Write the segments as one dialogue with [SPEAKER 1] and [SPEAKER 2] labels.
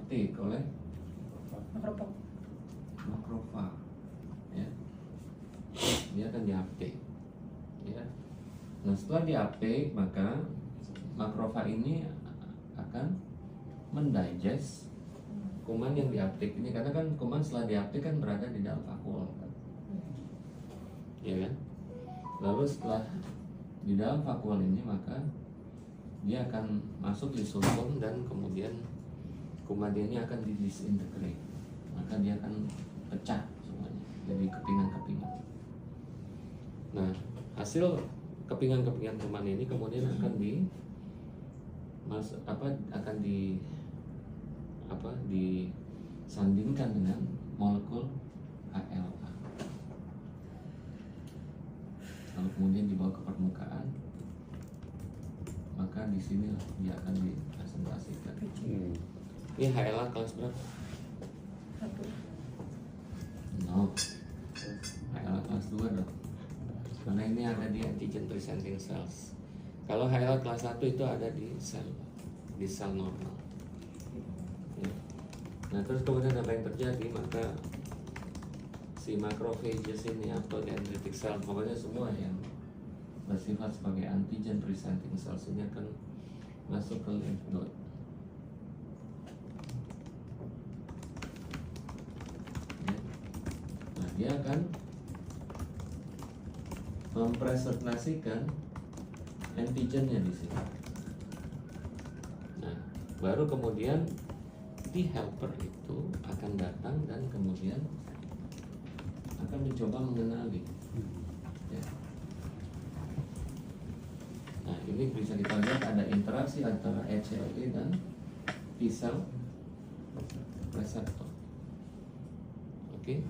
[SPEAKER 1] diuptake oleh makrofag, ya. Dia akan diuptake, ya. Nah, setelah diuptake maka makrofag ini akan mendigest kuman yang diuptake ini, karena kan kuman setelah diuptake kan berada di dalam vakuol kan, ya kan. Lalu setelah di dalam vakuol ini maka dia akan masuk di sulfum dan kemudian kuman ini akan didisintegrate, maka dia akan pecah semuanya jadi kepingan-kepingan. Nah, hasil kepingan-kepingan kuman ini kemudian akan disandingkan dengan molekul HLA, lalu kemudian dibawa ke permukaan, maka di sini dia akan dipresentasikan. Ini HLA kelas berapa? 1. No, HLA kelas 2 dong, karena ini ada di antigen presenting cells. Kalau HLA kelas 1 itu ada di sel normal. Ya. Nah, terus kemudian apa yang terjadi? Maka si macrophages ini atau dendritic cell, pokoknya semua yang bersifat sebagai antigen presenting cells ini akan masuk ke lymph node. Ya. Nah, dia akan mempresentasikan antigennya di sini. Nah, baru kemudian T helper itu akan datang dan kemudian akan mencoba mengenali. Ya. Nah, ini bisa kita lihat ada interaksi antara HLA dan T cell reseptor. Oke.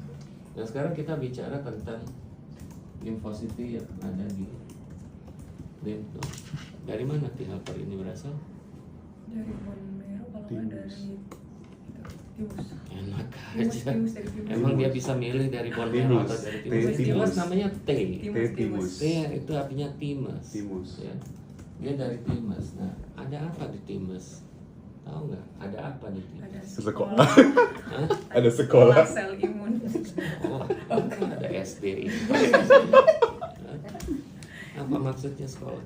[SPEAKER 1] Nah, sekarang kita bicara tentang limfositi yang ada di lymph node. Dari mana T helper ini berasal?
[SPEAKER 2] Dari bone marrow, kalau nggak dari timus.
[SPEAKER 1] Enak
[SPEAKER 2] Timus,
[SPEAKER 1] aja.
[SPEAKER 2] timus, dari timus.
[SPEAKER 1] Emang dia bisa milih dari bone marrow atau dari timus? Timus namanya T.
[SPEAKER 2] Timus.
[SPEAKER 1] T itu artinya thymus.
[SPEAKER 3] Timus.
[SPEAKER 1] Ya. Dia dari thymus. Nah, ada apa di thymus? Tahu nggak? Ada apa di thymus?
[SPEAKER 2] Ada
[SPEAKER 3] Sekolah.
[SPEAKER 1] Hah?
[SPEAKER 3] Ada sekolah.
[SPEAKER 2] sel imun.
[SPEAKER 1] Oh, ada SD ini. Apa maksudnya sekolah?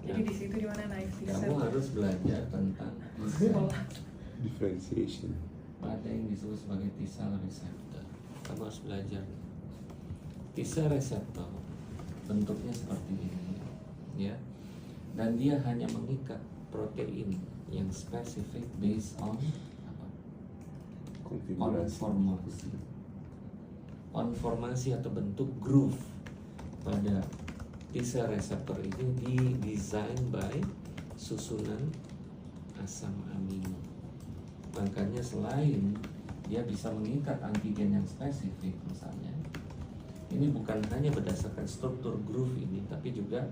[SPEAKER 2] Jadi di situ dimana naik sel.
[SPEAKER 1] Kamu harus belajar tentang
[SPEAKER 2] Sekolah.
[SPEAKER 3] Differentiation.
[SPEAKER 1] ada yang disebut sebagai T cell receptor. Kamu harus belajar. T cell receptor bentuknya seperti ini, ya. Dan dia hanya mengikat protein yang spesifik based on apa?
[SPEAKER 3] Konfigurasi.
[SPEAKER 1] Konformasi atau bentuk groove pada T cell receptor ini didesain by susunan asam amino. Makanya selain dia bisa mengikat antigen yang spesifik misalnya, ini bukan hanya berdasarkan struktur groove ini, tapi juga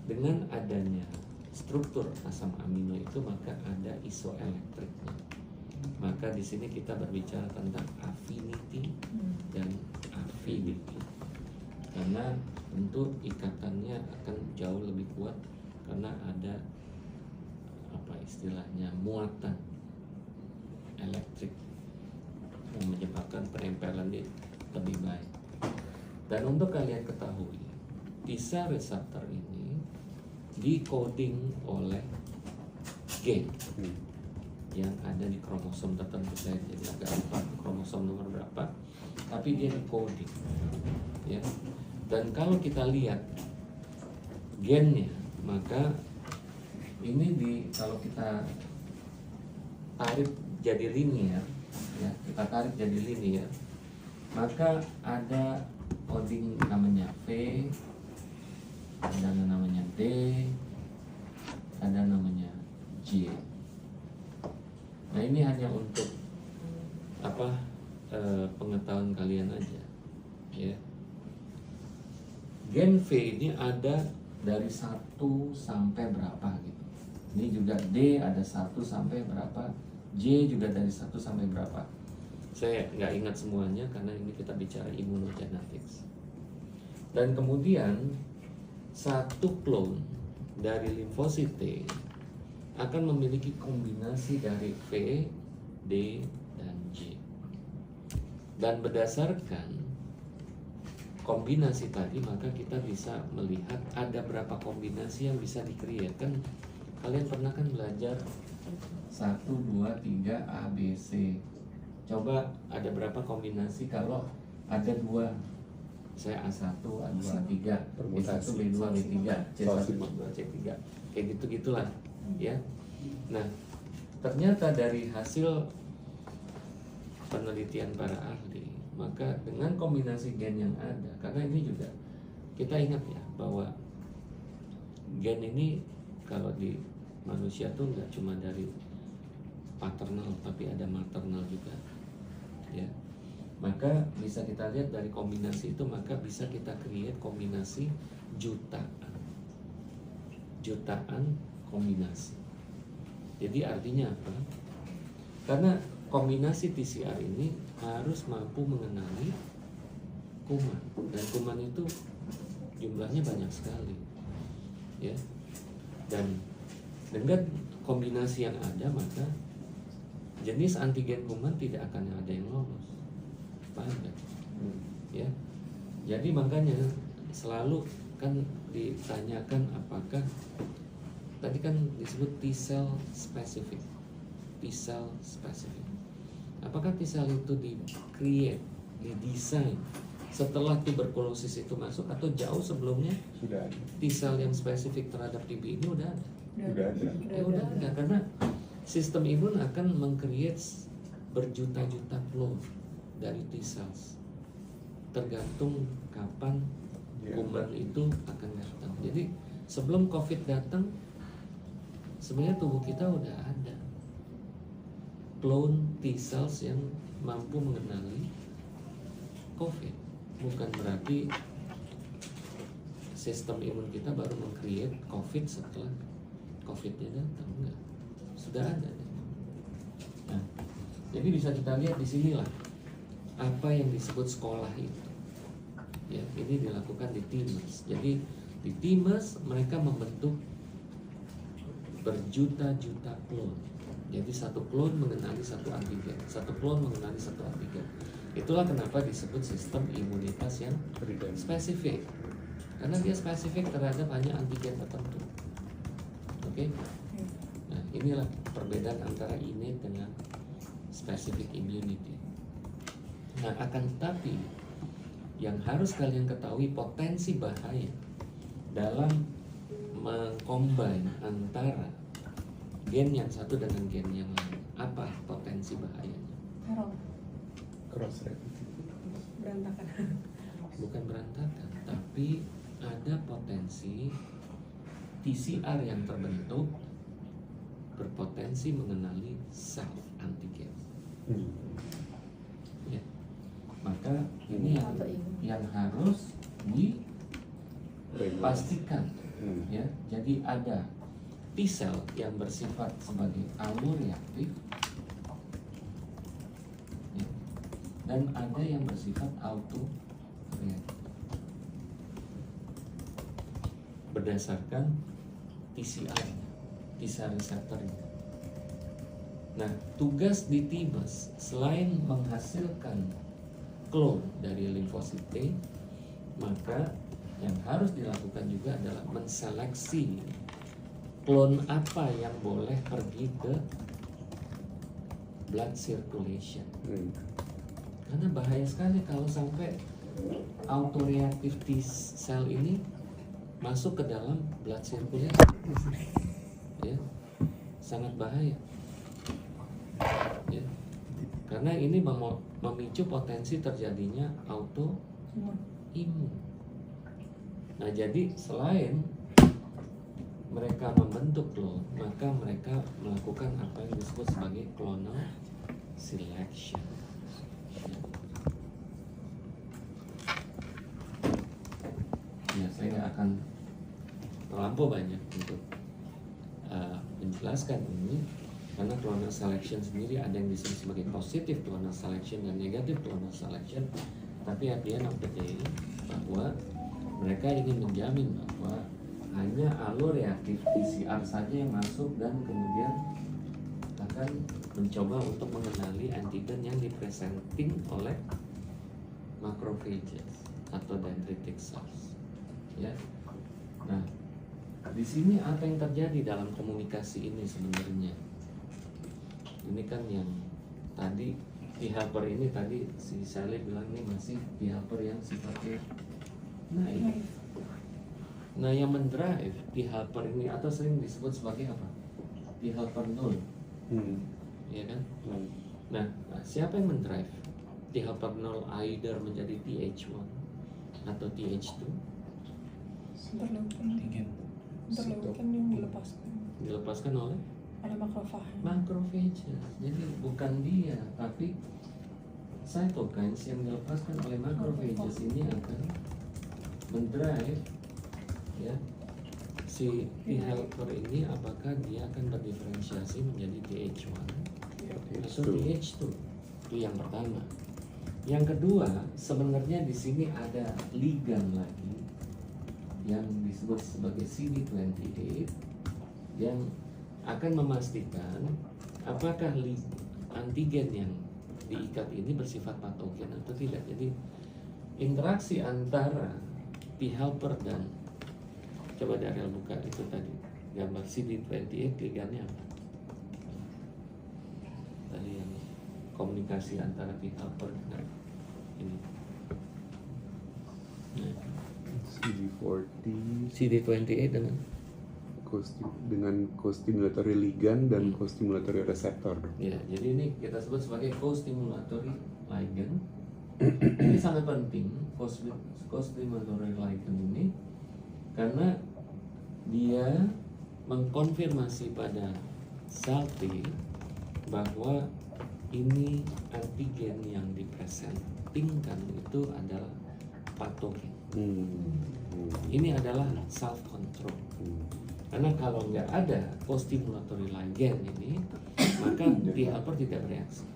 [SPEAKER 1] dengan adanya struktur asam amino itu maka ada isoelektriknya. Maka di sini kita berbicara tentang affinity dan avidity. Karena tentu ikatannya akan jauh lebih kuat karena ada apa istilahnya muatan elektrik yang menyebabkan penempelan ini lebih baik. Dan untuk kalian ketahui, T cell receptor ini di-coding oleh gen yang ada di kromosom tertentu. Saya jadi agak lupa kromosom nomor berapa, tapi dia di-coding, ya. Dan kalau kita lihat gennya, maka ini kalau kita tarik jadi linear, ya, kita tarik jadi linear, maka ada coding namanya V, ada namanya D, ada namanya J. Nah, ini hanya untuk apa pengetahuan kalian aja, ya. Gen V ini ada dari 1 sampai berapa gitu. Ini juga D ada 1 sampai berapa, J juga dari 1 sampai berapa. Saya nggak ingat semuanya karena ini kita bicara immunogenetics. Dan kemudian satu clone dari limfosit T akan memiliki kombinasi dari V, D, dan J. Dan berdasarkan kombinasi tadi, maka kita bisa melihat ada berapa kombinasi yang bisa di-create. Kan kalian pernah kan belajar 1, 2, 3, A, B, C. Coba ada berapa kombinasi kalau ada 2. Saya A1, A2, A3, B1, B2, B3, C1, B2, C3. Kayak gitu-gitulah, ya. Nah, ternyata dari hasil penelitian para ahli, maka dengan kombinasi gen yang ada, karena ini juga kita ingat ya bahwa gen ini kalau di manusia tuh nggak cuma dari paternal tapi ada maternal juga, ya. Maka bisa kita lihat dari kombinasi itu, maka bisa kita create kombinasi jutaan kombinasi. Jadi artinya apa? Karena kombinasi TCR ini harus mampu mengenali kuman, dan kuman itu jumlahnya banyak sekali, ya. Dan dengan kombinasi yang ada, maka jenis antigen kuman tidak akan ada yang lolos. Paham gak? Ya. Jadi makanya selalu kan ditanyakan apakah tadi kan disebut T-cell specific. T-cell specific. Apakah T-cell itu di-create, didesain setelah tuberkulosis itu masuk atau jauh sebelumnya?
[SPEAKER 3] Sudah ada.
[SPEAKER 1] T-cell yang spesifik terhadap TB ini udah ada.
[SPEAKER 3] Udah ada.
[SPEAKER 1] Udah ada, karena sistem imun akan meng-create berjuta-juta clone dari T-cells, tergantung kapan kuman itu akan datang. Jadi sebelum COVID datang, sebenarnya tubuh kita udah ada clone T-cells yang mampu mengenali COVID. Bukan berarti sistem imun kita baru meng-create COVID setelah COVID-nya datang, enggak. Sudah ada. Nah, jadi bisa kita lihat di sinilah apa yang disebut sekolah itu. Ya, ini dilakukan di T-MERS. Jadi di T-MERS mereka membentuk berjuta-juta klon. Jadi satu klon mengenali satu antigen, satu klon mengenali satu antigen. Itulah kenapa disebut sistem imunitas yang spesifik. Karena dia spesifik terhadap hanya antigen tertentu. Oke? Nah, inilah perbedaan antara innate dengan specific immunity. Nah, akan tetapi yang harus kalian ketahui potensi bahaya dalam mengcombine antara gen yang satu dengan gen yang lain. Apa potensi bahayanya?
[SPEAKER 2] Error.
[SPEAKER 3] Cross reactive.
[SPEAKER 2] Berantakan.
[SPEAKER 1] Bukan berantakan, tapi ada potensi TCR yang terbentuk berpotensi mengenali self antigen. Ya. Maka ini yang harus dipastikan, ya. Jadi ada T-cell yang bersifat sebagai alloreaktif, ya, dan ada yang bersifat autoreaktif berdasarkan TCR, T-cell receptornya. Nah, tugas di T-MERS selain menghasilkan klon dari limfosit T, maka yang harus dilakukan juga adalah menseleksi klon apa yang boleh pergi ke blood circulation. Karena bahaya sekali kalau sampai autoreactive T-cell ini masuk ke dalam blood circulation, ya, sangat bahaya. Ya. Karena ini memicu potensi terjadinya autoimun. Nah, jadi selain mereka membentuk klon, maka mereka melakukan apa yang disebut sebagai clonal selection. Ya, saya nggak akan terlampau banyak untuk menjelaskan ini. Karena clonal selection sendiri ada yang disebut sebagai positive clonal selection dan negative clonal selection. Tapi at the end of the day, bahwa mereka ingin menjamin bahwa hanya alur reaktif PCR saja yang masuk dan kemudian akan mencoba untuk mengenali antigen yang dipresenting oleh macrophages atau dendritic cells. Ya. Nah, di sini apa yang terjadi dalam komunikasi ini sebenarnya? Ini kan yang tadi T helper ini tadi si Sally bilang ini masih T helper yang sifatnya naik. Nah, yang mendrive T helper ini atau sering disebut sebagai apa? T helper 0. Ya kan? Nah, siapa yang mendrive T helper 0 either menjadi TH1 atau TH2?
[SPEAKER 2] Interleukin yang
[SPEAKER 1] Dilepaskan oleh
[SPEAKER 2] makrofage.
[SPEAKER 1] macrophages. Jadi bukan dia, tapi cytokines yang dilepaskan oleh macrophages ini akan mendrive ya si T helper ini apakah dia akan berdiferensiasi menjadi TH1 atau TH2. Itu yang pertama. Yang kedua, sebenarnya di sini ada ligan lagi yang disebut sebagai CD28 yang akan memastikan apakah antigen yang diikat ini bersifat patogen atau tidak. Jadi interaksi antara T helper dan coba Daryl buka itu tadi gambar CD28 ligannya apa? Tadi yang komunikasi antara T helper dengan ini. Nah, CD28 dengan
[SPEAKER 3] co-stimulatory ligand dan co-stimulatory reseptor.
[SPEAKER 1] Ya, jadi ini kita sebut sebagai co-stimulatory ligand. Ini sangat penting co-stimulatory ligand ini karena dia mengkonfirmasi pada sel T bahwa ini antigen yang dipresentingkan itu adalah patogen. Ini adalah self control. Karena kalau nggak ada co-stimulatory ligand ini, maka T helper tidak bereaksi.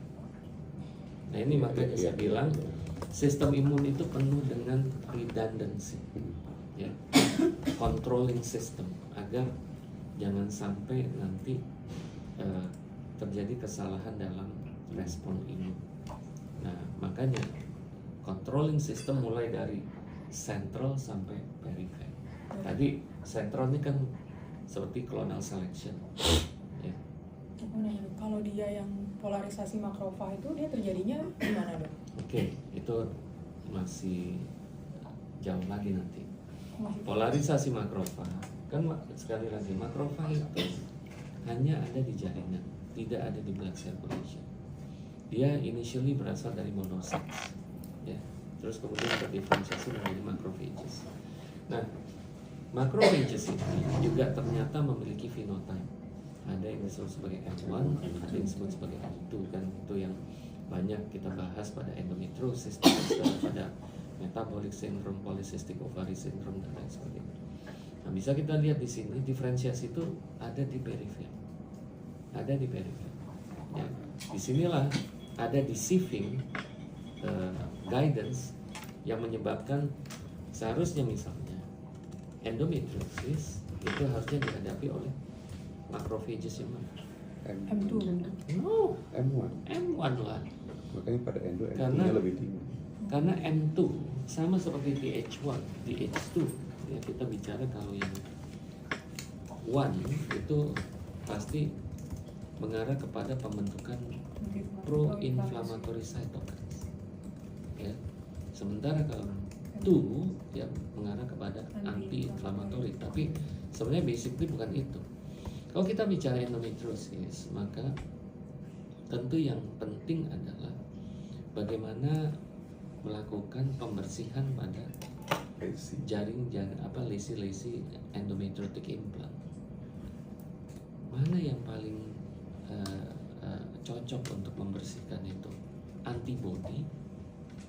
[SPEAKER 1] Nah ini makanya saya bilang sistem imun itu penuh dengan redundancy, ya, controlling system agar jangan sampai nanti terjadi kesalahan dalam respon imun. Nah makanya controlling system mulai dari central sampai perifer. Tadi central ini kan seperti clonal selection. Ya.
[SPEAKER 2] Kalau dia yang polarisasi makrofag itu dia terjadinya di mana, Dok?
[SPEAKER 1] Oke, itu masih jauh lagi nanti. Polarisasi makrofag kan sekali lagi makrofag itu hanya ada di jaringan, tidak ada di blood circulation. Dia initially berasal dari monocytes, ya. Terus kemudian terdiferensiasi menjadi macrophages. Nah, macrophages ini juga ternyata memiliki phenotype. Ada yang disebut sebagai M1, ada yang disebut sebagai M2 kan, itu yang banyak kita bahas pada endometriosis, pada metabolic syndrome, polycystic ovary syndrome dan lain sebagainya. Nah, bisa kita lihat di sini diferensiasi itu ada di perifer, ada di perifer. Ya, disinilah ada deceiving guidance yang menyebabkan seharusnya misalnya endometriosis itu harusnya dihadapi oleh macrophages yang mana?
[SPEAKER 2] M2.
[SPEAKER 1] No,
[SPEAKER 3] M1
[SPEAKER 1] lah.
[SPEAKER 3] makanya pada endo
[SPEAKER 1] Karena-
[SPEAKER 3] M2 lebih tinggi.
[SPEAKER 1] Karena M2 sama seperti TH1, TH2 ya, kita bicara kalau yang 1 itu pasti mengarah kepada pembentukan pro-inflammatory cytokines. Ya. Sementara kalau 2 ya mengarah kepada anti-inflammatory, tapi sebenarnya basically bukan itu. Kalau kita bicara endometriosis, maka tentu yang penting adalah bagaimana melakukan pembersihan pada jaring lesi endometriotic implant. Mana yang paling cocok untuk membersihkan itu? Antibody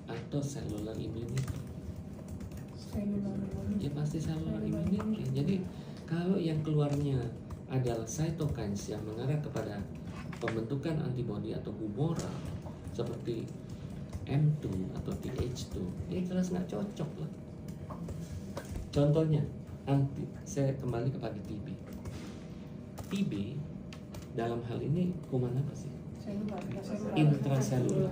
[SPEAKER 1] atau cellular immunity? Ya pasti cellular immunity. Jadi kalau yang keluarnya adalah cytokines yang mengarah kepada pembentukan antibody atau humoral seperti M2 atau TH2, ya jelas nggak cocok lah. Contohnya saya kembali kepada TB. TB dalam hal ini kuman apa sih? Intraselular.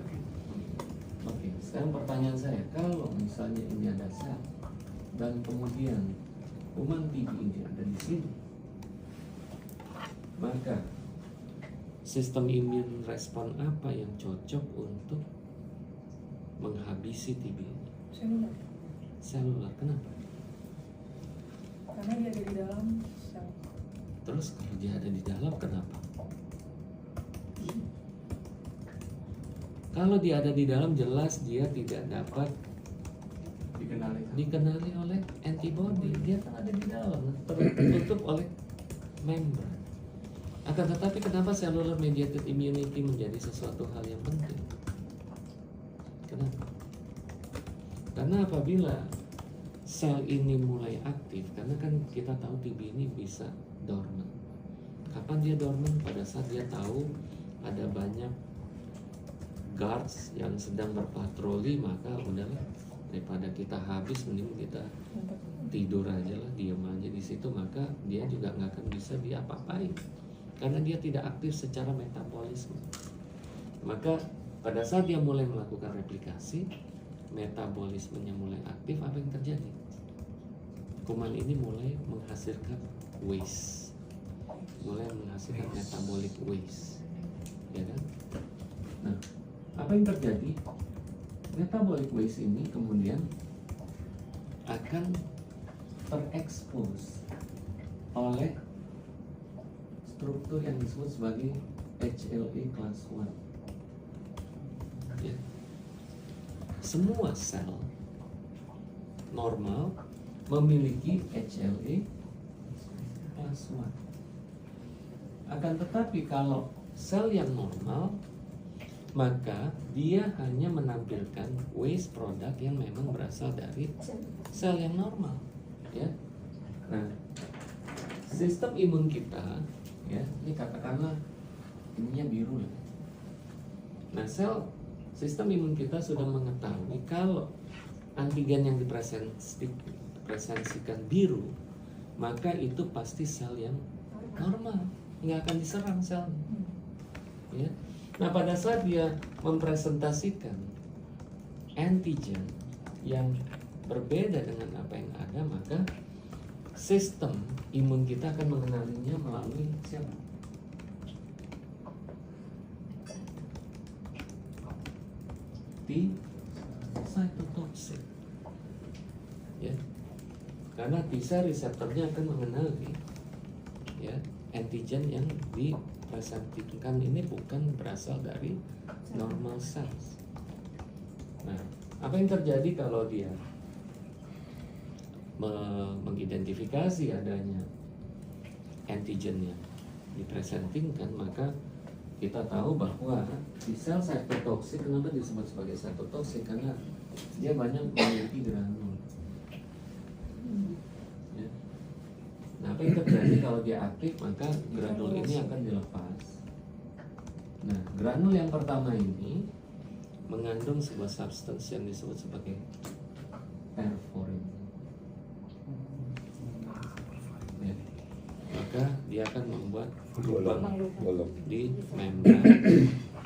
[SPEAKER 1] Oke, sekarang pertanyaan saya, kalau misalnya ini ada sel dan kemudian kuman TB ini ada di sini, maka sistem imun respon apa yang cocok untuk menghabisi TB ini? Selular. Kenapa?
[SPEAKER 2] Karena dia ada di dalam sel.
[SPEAKER 1] Terus kalau dia ada di dalam, kenapa? Kalau dia ada di dalam, jelas dia tidak dapat dikenali oleh antibody. Dia kan ada di dalam, tertutup oleh membran. Akan tetapi kenapa cellular mediated immunity menjadi sesuatu hal yang penting? Kenapa? Karena apabila sel ini mulai aktif, karena kan kita tahu TB ini bisa dormant. Kapan dia dormant? Pada saat dia tahu ada banyak guards yang sedang berpatroli, maka udahlah, daripada kita habis mending kita tidur aja lah, diam aja di situ, maka dia juga nggak akan bisa diapa-apain karena dia tidak aktif secara metabolisme. Maka pada saat dia mulai melakukan replikasi, metabolismenya mulai aktif, apa yang terjadi? Kuman ini mulai menghasilkan waste, mulai menghasilkan metabolic waste, ya kan? Nah, apa yang terjadi? Metabolic waste ini kemudian akan terekspos oleh struktur yang disebut sebagai HLA class 1. Ya. Semua sel normal memiliki HLA class 1. Akan tetapi kalau sel yang normal, maka dia hanya menampilkan waste product yang memang berasal dari sel yang normal, ya. Nah, sistem imun kita, ya, ini katakanlah ininya biru lah. Nah, sistem imun kita sudah mengetahui kalau antigen yang dipresentasikan biru, maka itu pasti sel yang normal, nggak akan diserang selnya, ya. Nah, pada saat dia mempresentasikan antigen yang berbeda dengan apa yang ada, maka sistem imun kita akan mengenalinya melalui siapa? T cytotoxic, ya. Karena T cell reseptornya akan mengenali, ya, antigen yang dipresentasikan ini bukan berasal dari normal cells. Nah, apa yang terjadi kalau dia mengidentifikasi adanya antigen yang dipresentingkan, maka kita tahu bahwa di sel cytotoxic, kenapa disebut sebagai cytotoxic? Karena dia banyak memiliki granul. Ya. Nah, apa yang terjadi kalau dia aktif, maka granul ini akan dilepas. Nah, granul yang pertama ini mengandung sebuah substance yang disebut sebagai perforin. Ya. Maka dia akan membuat lubang di membran,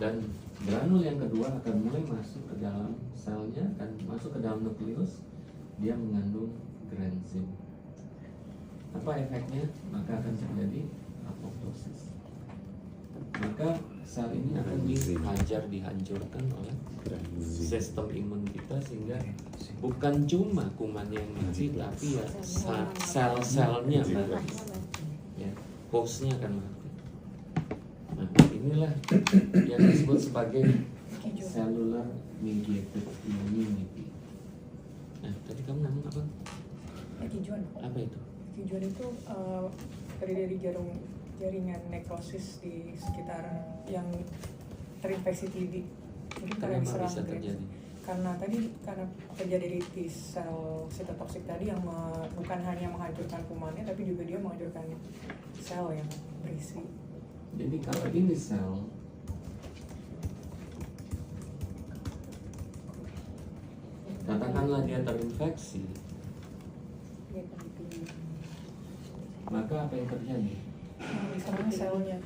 [SPEAKER 1] dan granul yang kedua akan mulai masuk ke dalam selnya, akan masuk ke dalam nukleus. Dia mengandung granzim. Apa efeknya? Maka akan terjadi apoptosis. Maka sel ini akan dihancurkan oleh sistem imun kita, sehingga bukan cuma kuman yang mati, tapi ya sel-selnya mati, ya, hostnya akan mati. Nah, inilah yang disebut sebagai cellular mediated immunity. Nah, tadi kamu ngomong apa?
[SPEAKER 2] Ekijuan.
[SPEAKER 1] Apa itu?
[SPEAKER 2] Ekijuan itu terdiri dari jaringan nekrosis di sekitar yang terinfeksi TB. Jadi karena
[SPEAKER 1] Kenapa
[SPEAKER 2] diserang
[SPEAKER 1] bisa terjadi?
[SPEAKER 2] karena terjadi di T sel cytotoxic tadi yang bukan hanya menghancurkan kumannya, tapi juga dia menghancurkan sel yang berisi.
[SPEAKER 1] Jadi kalau ini sel katakanlah dia terinfeksi, maka apa yang terjadi?
[SPEAKER 2] Diserang selnya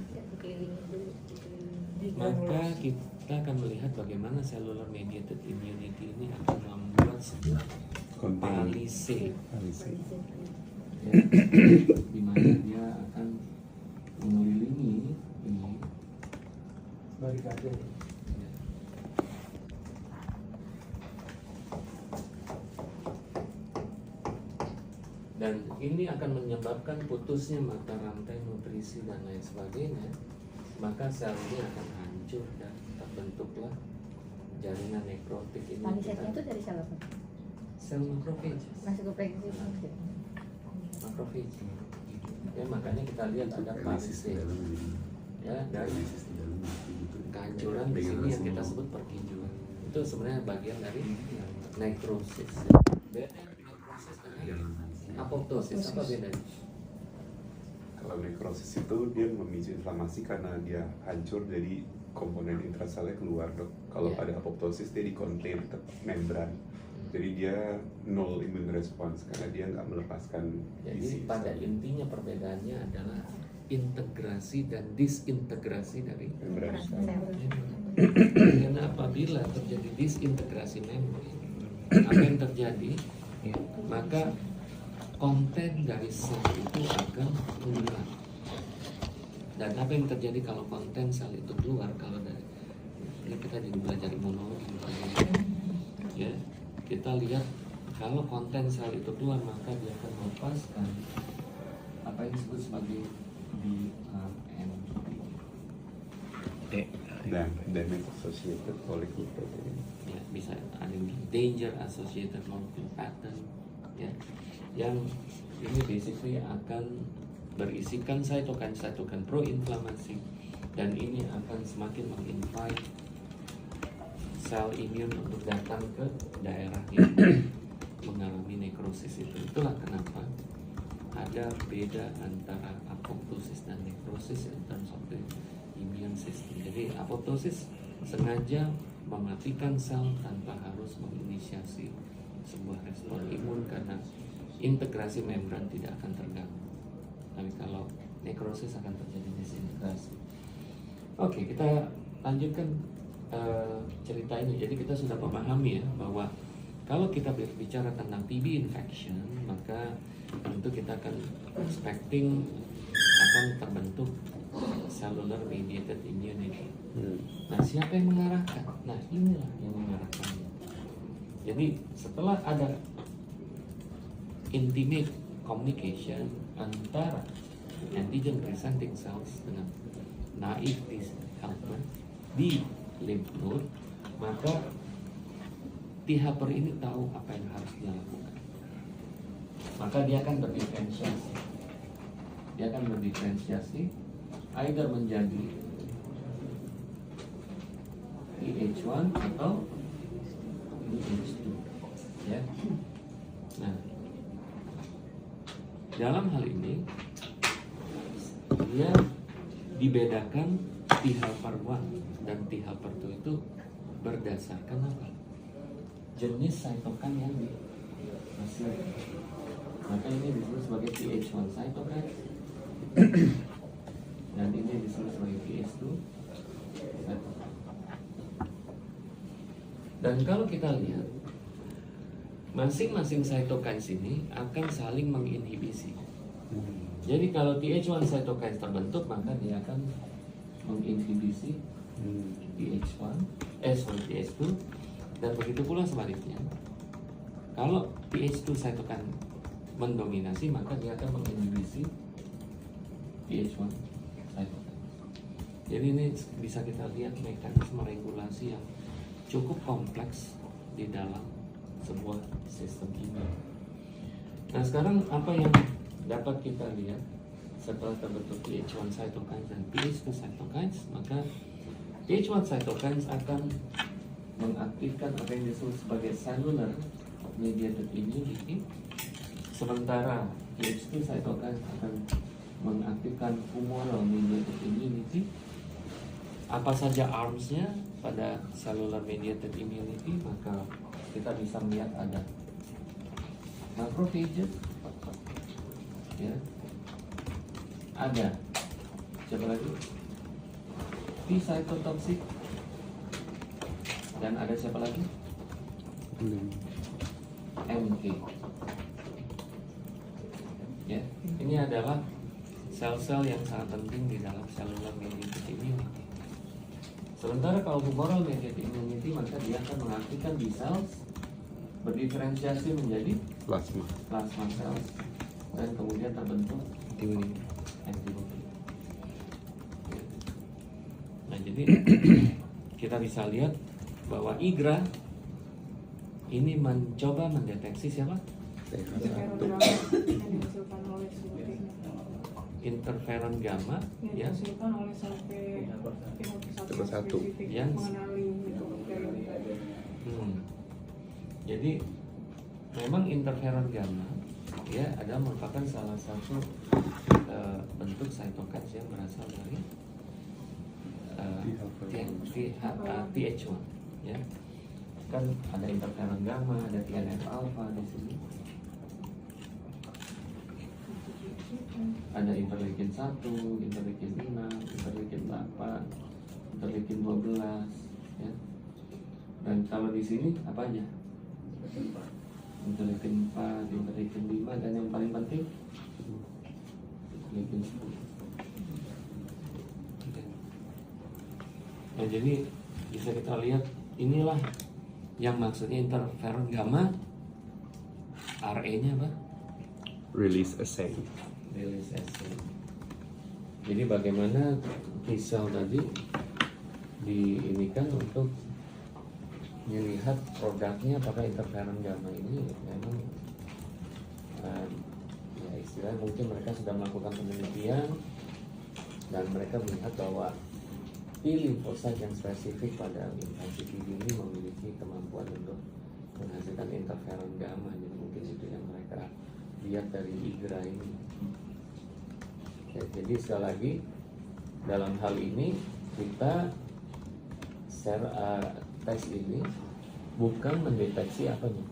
[SPEAKER 2] di
[SPEAKER 1] Maka
[SPEAKER 2] granulus.
[SPEAKER 1] kita akan melihat bagaimana cellular mediated immunity ini akan membuat sebuah palisade, ya, di mana dia akan mengelilingi ini barikade. Ya. Dan ini akan menyebabkan putusnya mata rantai nutrisi dan lain sebagainya. Maka sel ini akan hancur dan terbentuklah jaringan nekrotik ini.
[SPEAKER 4] Palisadnya itu dari sel apa?
[SPEAKER 1] Sel macrophages.
[SPEAKER 4] Masuk ke pregnancy.
[SPEAKER 1] Macrophage. Ya, makanya kita lihat ada palisade. Ya, dan kehancuran di sini yang kita sebut perkinjuan. Itu sebenarnya bagian dari nekrosis. Beda nekrosis dengan apoptosis, apa bedanya?
[SPEAKER 3] Kalau nekrosis itu dia memicu inflamasi karena dia hancur, jadi komponen intraselnya keluar, dok. Kalau
[SPEAKER 1] Iya.
[SPEAKER 3] pada apoptosis dia di-contain tetap membran, jadi dia null immune response karena dia nggak melepaskan
[SPEAKER 1] Jadi
[SPEAKER 3] isi
[SPEAKER 1] pada
[SPEAKER 3] sel.
[SPEAKER 1] intinya perbedaannya adalah integrasi dan disintegrasi dari
[SPEAKER 3] membran sel.
[SPEAKER 1] karena apabila terjadi disintegrasi membran, apa yang terjadi? Maka konten dari sel itu akan keluar. Dan apa yang terjadi kalau konten sel itu keluar? Kalau dari ini kita jadi belajar imunologi, ya kita lihat kalau konten sel itu keluar maka dia akan melepaskan apa yang disebut sebagai DAMP.
[SPEAKER 3] Dan damage associated molecule protein.
[SPEAKER 1] Ya, bisa ada yang danger associated molecule pattern, ya, yang ini basically akan berisikan cytokine pro-inflamasi, dan ini akan semakin menginvite sel imun untuk datang ke daerah yang mengalami nekrosis itu. Itulah kenapa ada beda antara apoptosis dan nekrosis in terms of the immune system. Jadi apoptosis sengaja mematikan sel tanpa harus menginisiasi sebuah respon imun karena integrasi membran tidak akan terganggu. Tapi kalau nekrosis akan terjadi disintegrasi. Oke, kita lanjutkan cerita ini. Jadi kita sudah memahami ya bahwa kalau kita berbicara tentang TB infection, maka tentu kita akan expecting akan terbentuk cellular mediated immunity. Nah, siapa yang mengarahkan? Nah, inilah yang mengarahkan. Jadi setelah ada intimate communication antara antigen presenting cells dengan naive T helper di lymph node, maka T helper ini tahu apa yang harus dia lakukan. Maka dia akan berdiferensiasi. Dia akan berdiferensiasi either menjadi TH1 atau TH2. Ya. Nah, dalam hal ini dia dibedakan T helper 1 dan T helper 2 itu berdasarkan apa? Jenis cytokine yang dihasilkan. Maka ini disebut sebagai TH1 cytokine dan ini disebut sebagai TH2 cytokine. Dan kalau kita lihat masing-masing cytokines ini akan saling menginhibisi. Jadi kalau TH1 cytokines terbentuk, maka dia akan menginhibisi TH1, TH2, dan begitu pula sebaliknya. Kalau TH2 cytokine mendominasi, maka dia akan menginhibisi TH1 cytokine. Jadi ini bisa kita lihat mekanisme regulasi yang cukup kompleks di dalam sebuah sistem imun. Nah, sekarang apa yang dapat kita lihat setelah terbentuk TH1 cytokines dan TH2 cytokines? Maka TH1 cytokines akan mengaktifkan apa yang disebut sebagai cellular mediated immunity, sementara TH2 cytokines akan mengaktifkan humoral mediated immunity. Apa saja arms-nya pada cellular mediated immunity? Maka kita bisa melihat ada macrophages, ya, ada siapa lagi? P cytotoxic. Dan ada siapa lagi? NK. Ya, ini adalah sel-sel yang sangat penting di dalam cellular mediated immunity. Sementara kalau humoral mediated immunity, maka dia akan mengaktifkan B cells berdiferensiasi menjadi
[SPEAKER 3] Plasma.
[SPEAKER 1] plasma cells dan kemudian terbentuk antibody. Nah, jadi kita bisa lihat bahwa IGRA ini mencoba mendeteksi siapa?
[SPEAKER 2] Interferon gamma yang dihasilkan oleh
[SPEAKER 1] Interferon gamma, ya,
[SPEAKER 2] yang dihasilkan oleh sel
[SPEAKER 3] Tipe satu.
[SPEAKER 2] spesifik
[SPEAKER 1] Yang-
[SPEAKER 2] mengenali mitokondria tadi.
[SPEAKER 1] Jadi memang interferon gamma ya adalah merupakan salah satu bentuk cytokines yang berasal dari TH1 ya. Kan ada interferon gamma, ada TNF alpha di sini. Ada interleukin 1, interleukin 6, interleukin 8, interleukin 12 ya. Dan kalau di sini apa aja? Interleukin 4, interleukin 5, dan yang paling penting interleukin 10. Oke. Nah, jadi bisa kita lihat inilah yang maksudnya interferon gamma. RA-nya apa?
[SPEAKER 3] Release assay.
[SPEAKER 1] Release assay. Jadi bagaimana T-cell tadi diinikan untuk melihat produknya apakah interferon gamma ini memang ya istilahnya mungkin mereka sudah melakukan penelitian dan mereka melihat bahwa T limfosit yang spesifik pada infeksi TB ini memiliki kemampuan untuk menghasilkan interferon gamma. Jadi mungkin itu yang mereka lihat dari IGRA ini. Ya, jadi sekali lagi dalam hal ini kita tes ini bukan mendeteksi apanya,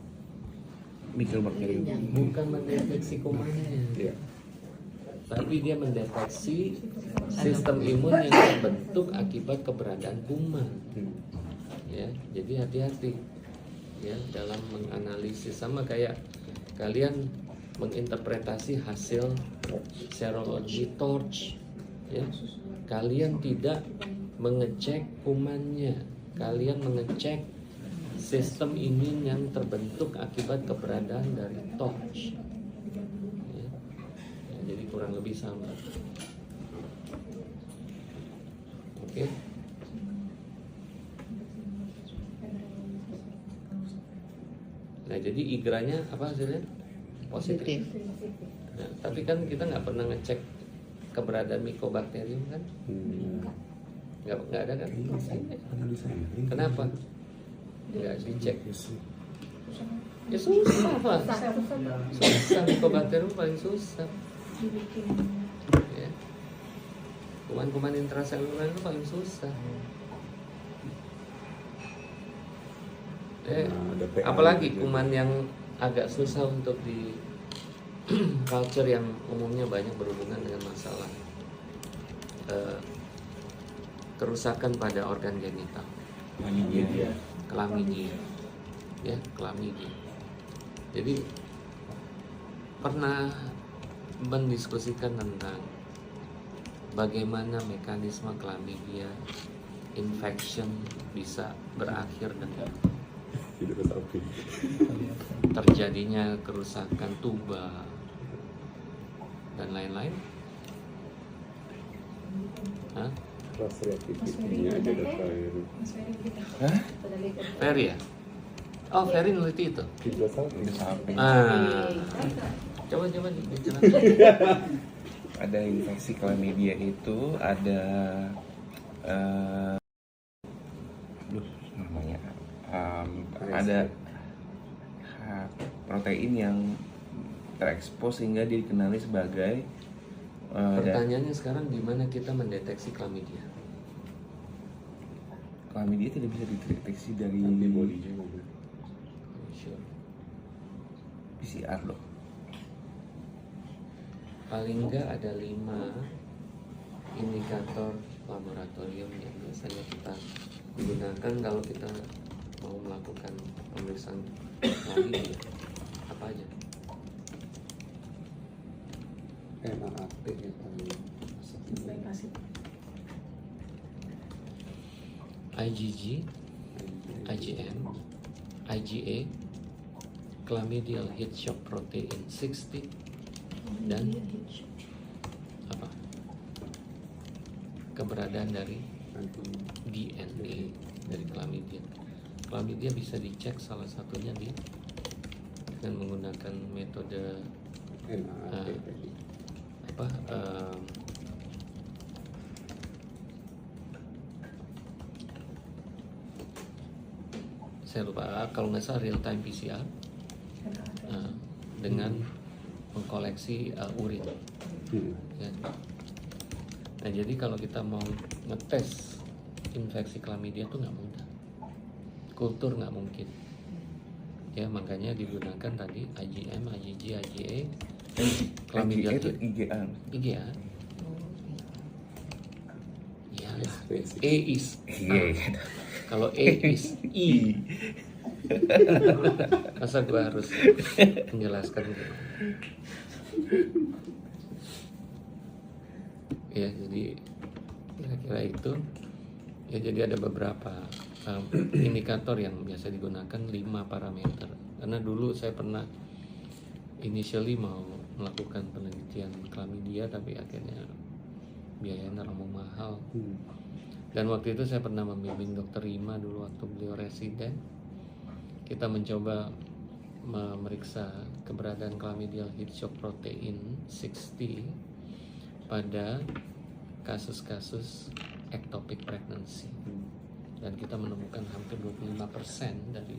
[SPEAKER 3] Mikrobakterium.
[SPEAKER 1] bukan mendeteksi kumannya,
[SPEAKER 3] Iya.
[SPEAKER 1] tapi dia mendeteksi sistem imun yang terbentuk akibat keberadaan kuman. Ya, jadi hati-hati ya dalam menganalisis, sama kayak kalian menginterpretasi hasil serologi torch ya. Kalian tidak mengecek kumannya, kalian mengecek sistem imun yang terbentuk akibat keberadaan dari torch ya. Ya, jadi kurang lebih sama. Oke. Nah, jadi IGRA-nya apa hasilnya? Positif. Nah, tapi kan kita nggak pernah ngecek keberadaan Mycobacterium kan? Nggak ada kan? Kenapa? Nggak dicek. Ya susah lah. Susah, Mycobacterium paling susah. Ya. Kuman-kuman intraseluler itu paling susah.
[SPEAKER 3] Ada PA
[SPEAKER 1] Apalagi
[SPEAKER 3] juga.
[SPEAKER 1] kuman yang agak susah untuk di culture yang umumnya banyak berhubungan dengan masalah kerusakan pada organ genital, chlamydia, ya chlamydia. Jadi pernah mendiskusikan tentang bagaimana mekanisme chlamydia infection bisa berakhir dengan
[SPEAKER 3] Tidak tahu.
[SPEAKER 1] terjadinya kerusakan tuba dan lain-lain. Hah?
[SPEAKER 3] Kelas reaktivitasnya aja data ini.
[SPEAKER 1] Ferry ya? Oh, Ferry neliti itu.
[SPEAKER 3] Tidak tahu.
[SPEAKER 1] Coba dijelaskan.
[SPEAKER 5] Ada infeksi chlamydia itu ada namanya ada protein yang terekspos sehingga dikenali sebagai
[SPEAKER 1] Pertanyaannya sekarang gimana kita mendeteksi chlamydia?
[SPEAKER 5] chlamydia tidak bisa dideteksi dari
[SPEAKER 3] Antibodinya mana?
[SPEAKER 1] Sure.
[SPEAKER 5] PCR loh.
[SPEAKER 1] Paling enggak ada 5 indikator laboratorium yang biasanya kita gunakan kalau kita mau melakukan pemeriksaan klamida apa aja?
[SPEAKER 3] NAAP ya paling
[SPEAKER 2] Baik asik.
[SPEAKER 1] IgG, IgM, IgA, chlamydial heat shock protein 60, dan apa? Keberadaan dari DNA dari chlamydia. Chlamydia bisa dicek salah satunya dengan menggunakan metode
[SPEAKER 3] NAAP tadi.
[SPEAKER 1] apa? Saya lupa, kalau nggak salah real time PCR dengan mengkoleksi urin. Ya. Nah jadi kalau kita mau ngetes infeksi chlamydia itu nggak mudah, kultur nggak mungkin. Ya makanya digunakan tadi IgM, IgG, IgA, chlamydia
[SPEAKER 5] itu IgA.
[SPEAKER 1] IgA. Iyalah,
[SPEAKER 3] Basic.
[SPEAKER 1] A is
[SPEAKER 5] Iya.
[SPEAKER 1] kalau A is E. Masa gua harus menjelaskan gitu? Ya jadi kira-kira itu. Ya jadi ada beberapa indikator yang biasa digunakan 5 parameter. Karena dulu saya pernah initially mau melakukan penelitian chlamydia tapi akhirnya biayanya terlalu mahal. Dan waktu itu saya pernah membimbing Dr. Rima dulu waktu beliau residen. Kita mencoba memeriksa keberadaan chlamydial heat shock protein 60 pada kasus-kasus ectopic pregnancy. Dan kita menemukan hampir 25% dari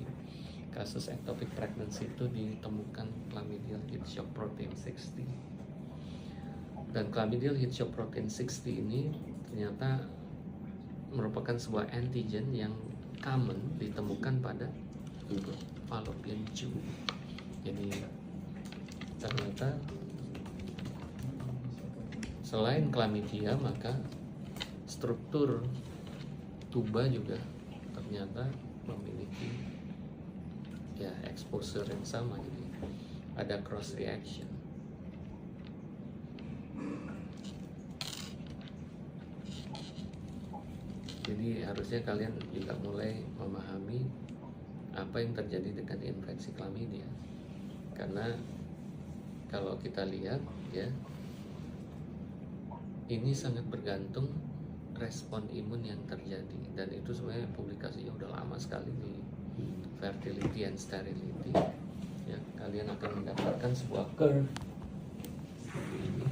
[SPEAKER 1] kasus ectopic pregnancy itu ditemukan chlamydial heat shock protein 60. Dan chlamydial heat shock protein 60 ini ternyata merupakan sebuah antigen yang common ditemukan pada fallopian tube. Jadi ternyata selain chlamydia maka struktur tuba juga ternyata memiliki ya exposure yang sama, jadi ada cross reaction. Jadi harusnya kalian juga mulai memahami apa yang terjadi dengan infeksi chlamydia. Karena kalau kita lihat ya, ini sangat bergantung respon imun yang terjadi, dan itu sebenarnya publikasinya udah lama sekali di Fertility and Sterility. Ya, kalian akan mendapatkan sebuah curve seperti ini.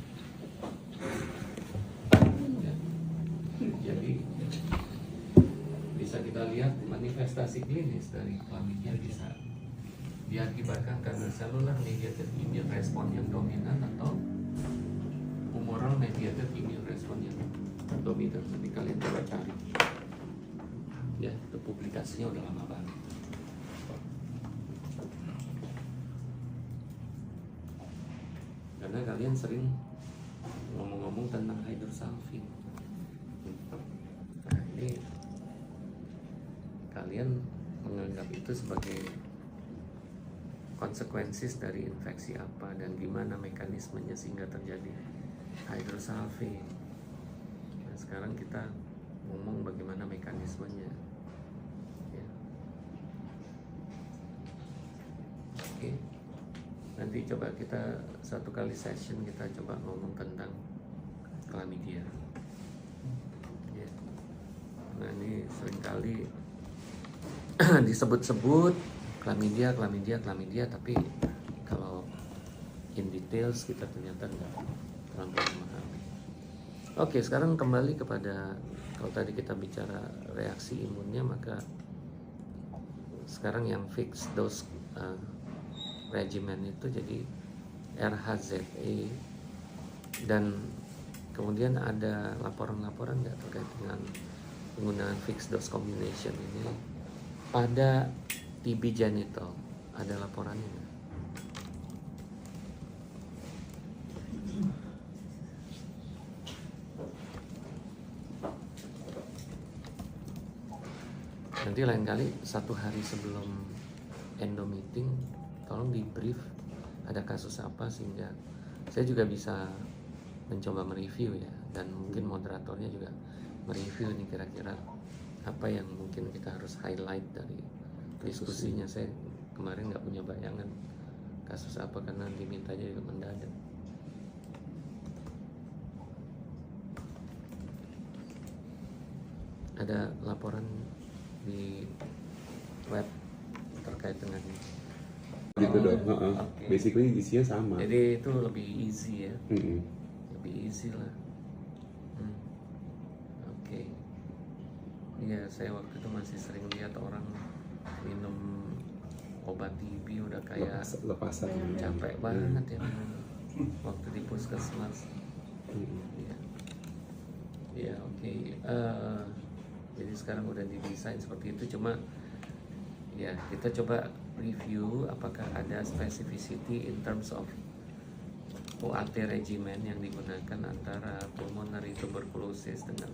[SPEAKER 1] Ya. Jadi bisa kita lihat manifestasi klinis dari chlamydia bisa diakibatkan karena cellular mediated immune response yang dominan atau humoral mediated immune response yang dominan. Nanti kalian coba cari ya, itu publikasinya udah lama banget. Karena kalian sering ngomong-ngomong tentang hydrosalpin. Nah ini kalian menganggap itu sebagai konsekuensi dari infeksi apa dan gimana mekanismenya sehingga terjadi hydrosalpin. Nah, sekarang kita ngomong bagaimana mekanismenya. Ya. Oke. Nanti coba kita satu kali session kita coba ngomong tentang chlamydia. Ya. Nah ini seringkali disebut-sebut chlamydia, tapi kalau in details kita ternyata nggak terlalu memahami. Oke, sekarang kembali kepada, kalau tadi kita bicara reaksi imunnya, maka sekarang yang fixed dose regimen itu jadi RHZE, dan kemudian ada laporan-laporan nggak terkait dengan penggunaan fixed dose combination ini pada TB genital, ada laporannya nggak? Nanti lain kali 1 hari sebelum endo meeting tolong di brief ada kasus apa, sehingga saya juga bisa mencoba mereview ya, dan mungkin moderatornya juga mereview nih kira-kira apa yang mungkin kita harus highlight dari diskusinya. Saya kemarin nggak punya bayangan kasus apa karena dimintanya juga mendadak. Ada laporan di web terkait dengan
[SPEAKER 3] gitu dong.
[SPEAKER 1] oke.
[SPEAKER 3] Basically isinya sama.
[SPEAKER 1] Jadi itu lebih easy ya,
[SPEAKER 3] Mm-mm.
[SPEAKER 1] lebih easy lah. Oke. Iya, saya waktu itu masih sering lihat orang minum obat TB udah kayak
[SPEAKER 3] Lepasan.
[SPEAKER 1] capek banget ya waktu di puskesmas.
[SPEAKER 3] Mm-mm.
[SPEAKER 1] Iya. Iya, oke. Jadi sekarang udah didesain seperti itu, cuma ya kita coba review apakah ada specificity in terms of OAT regimen yang digunakan antara pulmonary tuberculosis dengan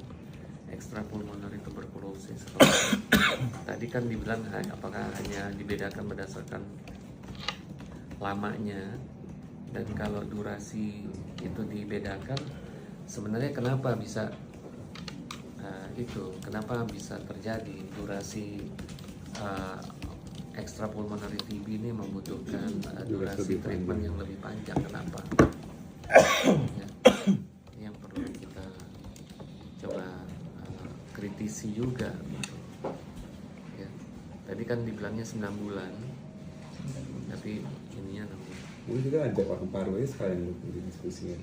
[SPEAKER 1] extrapulmonary tuberculosis. Tadi kan dibilang apakah hanya dibedakan berdasarkan lamanya, dan kalau durasi itu dibedakan, sebenarnya kenapa bisa kenapa bisa terjadi durasi extrapulmonary TB ini membutuhkan durasi treatment yang lebih panjang, kenapa? Ya, ini yang perlu kita coba kritisi juga gitu. Ya, tadi kan dibilangnya 9 bulan, tapi ininya 6 bulan.
[SPEAKER 3] Mungkin juga ada orang parunya sekalian di diskusinya.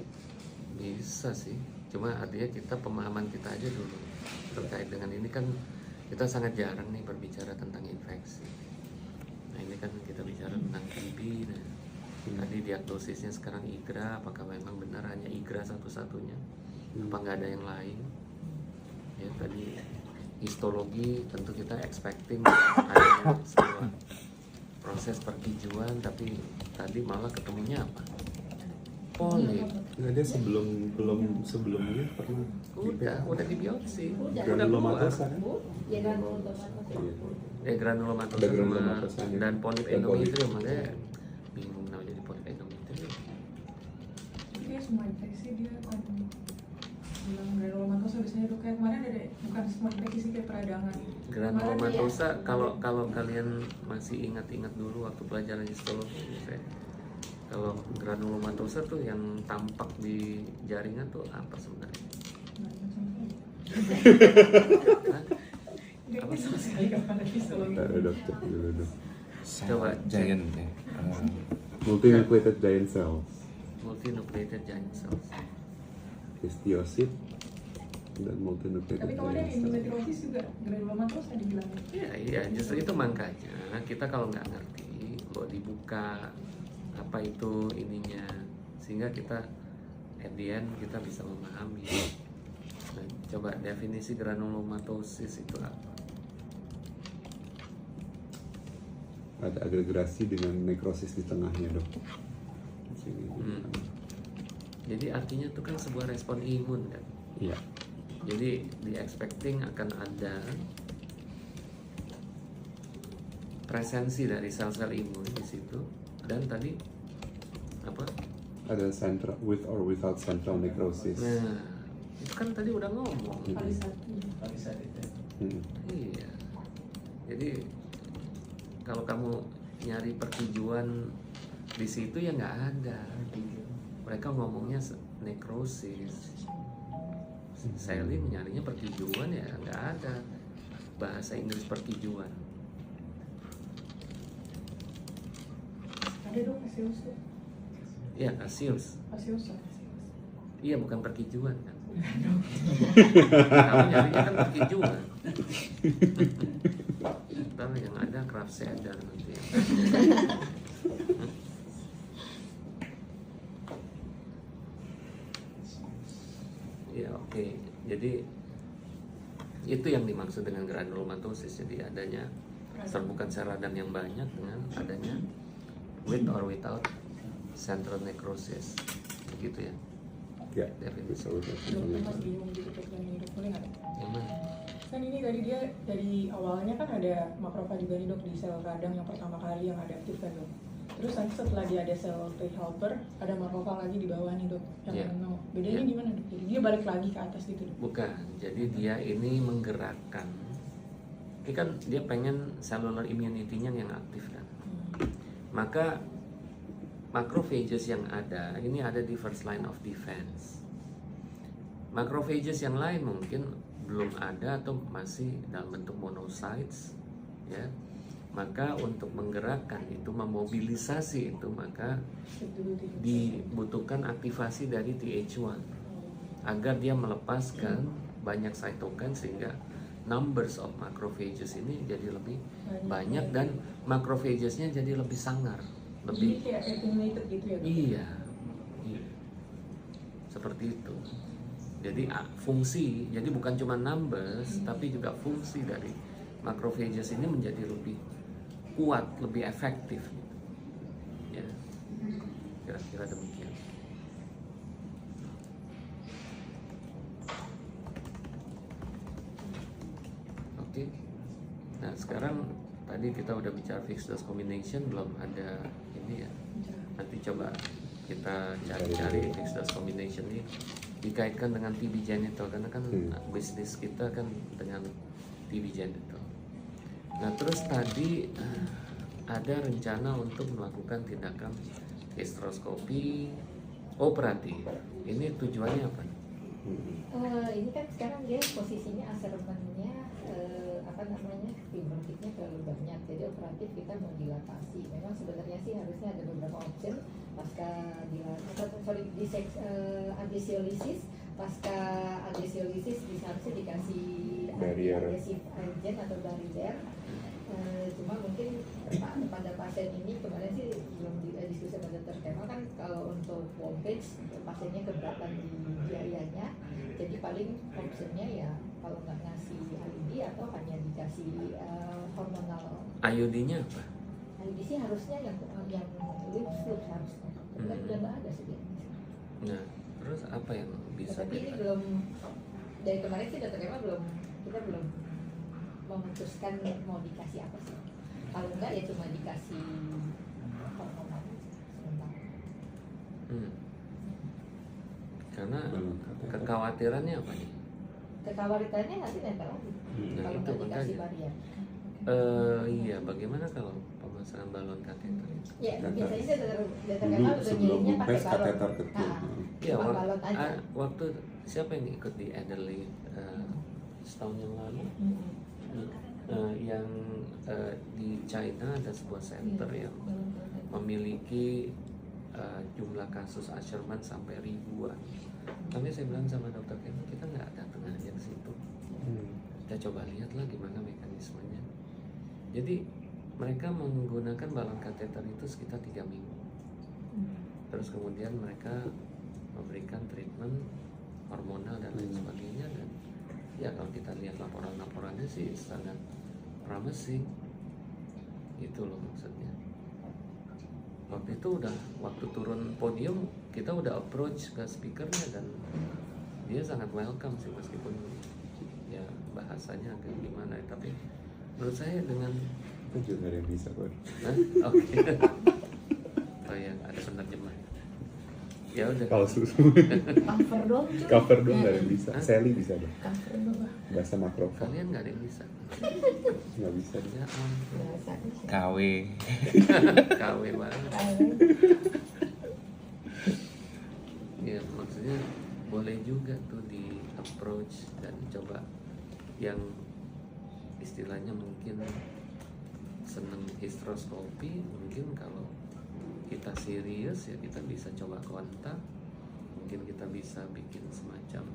[SPEAKER 1] Bisa sih, cuma artinya kita pemahaman kita aja dulu terkait dengan ini kan kita sangat jarang nih berbicara tentang infeksi. Nah ini kan kita bicara tentang TB. Nah, tadi diagnosisnya sekarang IGRA, apakah memang benar hanya IGRA satu-satunya? Apa nggak ada yang lain? Ya tadi histologi tentu kita expecting adanya sebuah proses perkijuan, tapi tadi malah ketemunya apa? Polip.
[SPEAKER 3] Nah, dia sebelumnya pernah
[SPEAKER 1] Udah di biopsi.
[SPEAKER 3] granulomatosa kan?
[SPEAKER 4] Ya kan granulomatosa.
[SPEAKER 3] Iya.
[SPEAKER 1] Granulomatosa
[SPEAKER 3] Ada
[SPEAKER 1] sama
[SPEAKER 3] granulomatosanya.
[SPEAKER 1] dan polip
[SPEAKER 3] Dan
[SPEAKER 1] endometrium, makanya bingung namanya jadi polip endometrium.
[SPEAKER 2] Dia semua infeksi dia kan bilang granulomatosa biasanya dok, kayak kemarin ada bukan semua infeksi sih, kayak peradangan.
[SPEAKER 1] Granulomatosa kalau kalian masih ingat-ingat dulu waktu pelajaran histologi, kalau granulomatosa tuh yang tampak di jaringan tuh apa sebenarnya? Hah?
[SPEAKER 2] Apa sama sekali kapan lagi histologi?
[SPEAKER 3] Ada dokter dulu dok.
[SPEAKER 1] Coba
[SPEAKER 5] giant ya.
[SPEAKER 3] Multinucleated giant cells,
[SPEAKER 1] multinucleated giant cells.
[SPEAKER 3] histiosit dan multinucleated
[SPEAKER 2] Tapi kalau ada
[SPEAKER 3] giant cells.
[SPEAKER 2] endometriosis juga granulomatosa dibilangnya.
[SPEAKER 1] Iya, justru itu makanya kita kalau nggak ngerti, kalau dibuka apa itu ininya, sehingga kita at the end kita bisa memahami. Nah, coba definisi granulomatosis itu apa?
[SPEAKER 3] Ada agregasi dengan nekrosis di tengahnya dok. Sini.
[SPEAKER 1] Jadi artinya itu kan sebuah respon imun kan.
[SPEAKER 3] Iya.
[SPEAKER 1] Jadi di expecting akan ada presensi dari sel-sel imun di situ, dan tadi apa?
[SPEAKER 3] Ada central with or without central necrosis.
[SPEAKER 1] Nah, itu kan tadi udah ngomong.
[SPEAKER 3] Hmm.
[SPEAKER 1] Iya. Jadi kalau kamu nyari perkijuan di situ ya nggak ada. Mereka ngomongnya nekrosis. Selin nyarinya perkijuan ya nggak ada. Bahasa Inggris perkijuan.
[SPEAKER 2] Ada dok Cassius.
[SPEAKER 1] Iya, Cassius.
[SPEAKER 2] Cassius.
[SPEAKER 1] Iya, bukan perkijuan kan. Kamu nyarinya kan perkijuan. Ntar yang ada Kraftseder nanti. Ya oke. Jadi itu yang dimaksud dengan granulomatosis. Jadi adanya terbukan sel radang yang banyak dengan adanya with or without central necrosis. Begitu ya.
[SPEAKER 3] Ya.
[SPEAKER 1] Definisi.
[SPEAKER 3] Betul, betul.
[SPEAKER 2] Dok, mas bingung jadi kayak gini dok, boleh nggak?
[SPEAKER 1] Yang mana?
[SPEAKER 2] Kan ini tadi dia dari awalnya kan ada makrofag di dok di sel radang yang pertama kali yang ada aktif kan dok. Terus nanti setelah dia ada sel T helper, ada makrofag lagi di bawah nih dok yang
[SPEAKER 1] Iya.
[SPEAKER 2] mengenal. Bedanya
[SPEAKER 1] Iya.
[SPEAKER 2] gimana dok? Jadi dia balik lagi ke atas gitu dok.
[SPEAKER 1] Bukan, jadi dia ini menggerakkan. Ini kan dia pengen cellular immunity-nya yang aktif kan. Maka macrophages yang ada, ini ada di first line of defense. Macrophages yang lain mungkin belum ada atau masih dalam bentuk monocytes, ya. Maka untuk menggerakkan itu, memobilisasi itu, maka dibutuhkan aktivasi dari TH1 agar dia melepaskan banyak cytokine sehingga numbers of macrophages ini jadi lebih banyak dan macrophagesnya jadi lebih sangar,
[SPEAKER 2] Jadi
[SPEAKER 1] lebih
[SPEAKER 2] kayak accumulated gitu ya dok?
[SPEAKER 1] iya, seperti itu. Jadi fungsi, jadi bukan cuma numbers tapi juga fungsi dari macrophages ini menjadi lebih kuat, lebih efektif gitu. Ya, kira-kira demikian. Oke. Nah sekarang tadi kita udah bicara fixed dose combination, belum ada ini ya. Nanti coba kita cari-cari fixed dose combination ini dikaitkan dengan TB genital karena kan bisnis kita kan dengan TB genital. Nah terus tadi ada rencana untuk melakukan tindakan hysteroscopy operatif. Ini tujuannya apa?
[SPEAKER 4] Ini kan sekarang dia posisinya asermennya apa namanya fibrotiknya terlalu banyak, jadi operatif kita mau dilatasi. Memang sebenarnya sih harusnya ada beberapa option pasca adhesiolisis, pasca adhesiolisis bisa harusnya dikasih
[SPEAKER 3] Barrier.
[SPEAKER 4] adhesive agent atau barrier. Cuma mungkin pada pasien ini kemarin sih belum diskusi sama dokter Kemal kan kalau untuk Wombridge pasiennya keberatan di biayanya, jadi paling optionnya ya kalau nggak ngasih IUD atau hanya dikasih hormonal.
[SPEAKER 1] IUD-nya apa?
[SPEAKER 4] IUD sih harusnya yang lip slip harusnya, kan udah nggak ada sebenarnya.
[SPEAKER 1] Nah terus apa yang bisa
[SPEAKER 4] Tapi ini
[SPEAKER 1] kita?
[SPEAKER 4] belum, dari kemarin sih dokter Kemal kita belum memutuskan mau dikasih apa sih. Kalau enggak ya cuma dikasih hormonal sementara.
[SPEAKER 1] Karena kekhawatirannya apa nih?
[SPEAKER 4] Kekhawatirannya nanti nempel lagi
[SPEAKER 1] Nah,
[SPEAKER 4] kalau
[SPEAKER 1] itu
[SPEAKER 4] nggak dikasih
[SPEAKER 1] makanya.
[SPEAKER 4] barrier.
[SPEAKER 1] Iya, bagaimana kalau pemasangan balon kateter itu?
[SPEAKER 4] Ya biasanya sih dokter
[SPEAKER 3] Dulu
[SPEAKER 4] Kemal udah
[SPEAKER 3] sebelum
[SPEAKER 4] nyarinya pakai
[SPEAKER 3] Wombridge
[SPEAKER 4] balon.
[SPEAKER 3] kateter kecil.
[SPEAKER 1] Iya,
[SPEAKER 4] Cuma balon aja.
[SPEAKER 1] waktu siapa yang ikut di Adelaide setahun yang lalu? Yang di China ada sebuah center yang memiliki jumlah kasus Asherman sampai ribuan. Tapi saya bilang sama dokter Kemal, kita nggak datang aja ke situ. Kita coba lihatlah gimana mekanismenya. Jadi mereka menggunakan balon kateter itu sekitar 3 minggu. Terus kemudian mereka memberikan treatment hormonal dan lain sebagainya, dan ya kalau kita lihat laporan-laporannya sih sangat promising. Itu loh maksudnya. Waktu itu waktu turun podium kita udah approach ke speakernya dan dia sangat welcome sih, meskipun ya bahasanya agak gimana, tapi menurut saya dengan
[SPEAKER 3] Itu juga ada yang bisa kok.
[SPEAKER 1] oke. Oh ya, ada penerjemah. Ya udah.
[SPEAKER 3] Kalau susu
[SPEAKER 4] Cover dong cuy.
[SPEAKER 3] cover dong nggak ada yang bisa.
[SPEAKER 1] Hah?
[SPEAKER 3] Sally bisa dong.
[SPEAKER 4] Cover dong.
[SPEAKER 3] Bahasa makrofag
[SPEAKER 1] Kalian nggak ada yang bisa.
[SPEAKER 3] nggak bisa.
[SPEAKER 1] Ya ampun.
[SPEAKER 4] Bahasanya sih.
[SPEAKER 5] KW.
[SPEAKER 1] KW banget. Ya maksudnya boleh juga tuh di approach dan coba yang istilahnya mungkin seneng hysteroscopy, mungkin kalau kita serius ya kita bisa coba kontak, mungkin kita bisa bikin semacam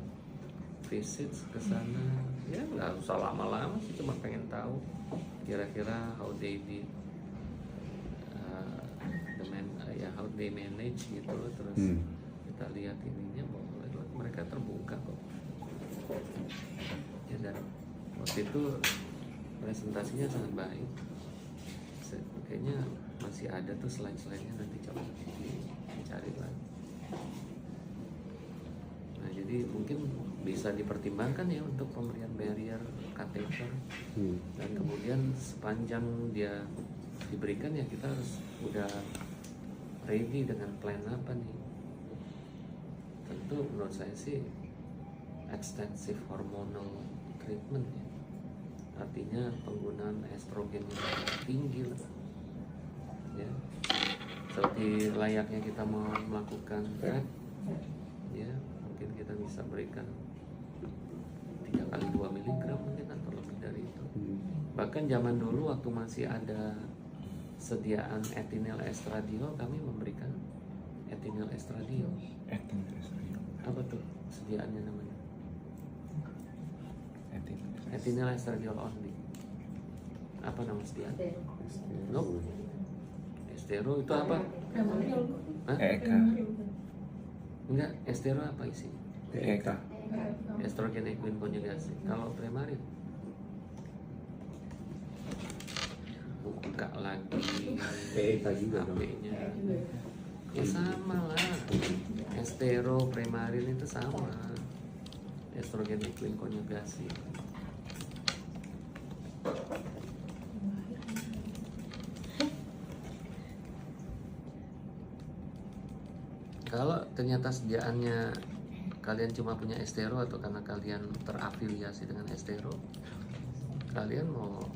[SPEAKER 1] visit ke sana. Ya nggak usah lama-lama sih, cuma pengen tahu kira-kira how they did how they manage gitu loh. Terus kita lihat ininya bahwa mereka terbuka kok ya, dan waktu itu presentasinya sangat baik. Kayaknya masih ada tuh slide-slide-nya, nanti coba dicari lagi. Nah jadi mungkin bisa dipertimbangkan ya untuk pemberian barrier catheter. Dan kemudian sepanjang dia diberikan ya kita harus udah ready dengan plan apa nih. Tentu menurut saya sih extensive hormonal treatment ya. Artinya penggunaan estrogen yang tinggi lah. Ya. Seperti layaknya kita mau melakukan PrEP, ya mungkin kita bisa berikan 3 kali 2 miligram mungkin atau lebih dari itu. Bahkan zaman dulu waktu masih ada sediaan ethinyl estradiol, kami memberikan ethinyl estradiol. Apa tuh sediaannya namanya? Ethinyl estradiol only. Apa nama sediaan? Nope. Estero itu apa? Hah? Enggak, estero apa isi?
[SPEAKER 5] EK.
[SPEAKER 1] Estrogen equine konjugasi. Kalau Premarin buka lagi
[SPEAKER 3] PEK juga dong.
[SPEAKER 1] HP-nya. Ya sama lah. Estero, Premarin itu sama. Estrogen equine konjugasi. Kalau ternyata sediaannya kalian cuma punya estero atau karena kalian terafiliasi dengan estero, kalian mau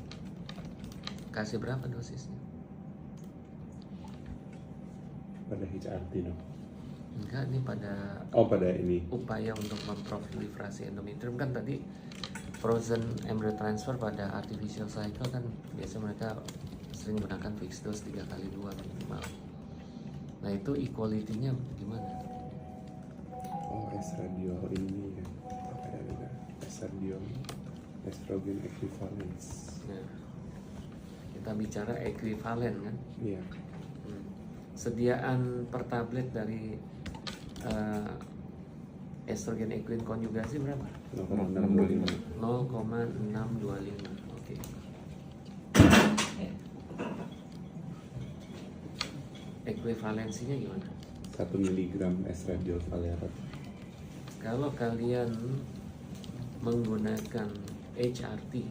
[SPEAKER 1] kasih berapa dosisnya?
[SPEAKER 3] Pada HRT dong.
[SPEAKER 1] Enggak, ini pada
[SPEAKER 3] Pada ini.
[SPEAKER 1] upaya untuk memproliferasi endometrium. Kan tadi frozen embryo transfer pada artificial cycle kan biasanya mereka sering gunakan fixed dose 3 kali 2 minimal. Nah itu equality-nya gimana?
[SPEAKER 3] Estradiol ini ya. Ada estradiol, estrogen equivalence.
[SPEAKER 1] Nah, kita bicara ekuivalen kan?
[SPEAKER 3] Iya.
[SPEAKER 1] Sediaan per tablet dari estrogen equine konjugasi berapa?
[SPEAKER 3] 0,625.
[SPEAKER 1] 0,625. Oke. Ekuivalensinya gimana?
[SPEAKER 3] 1 miligram estradiol valerat.
[SPEAKER 1] Kalau kalian menggunakan HRT,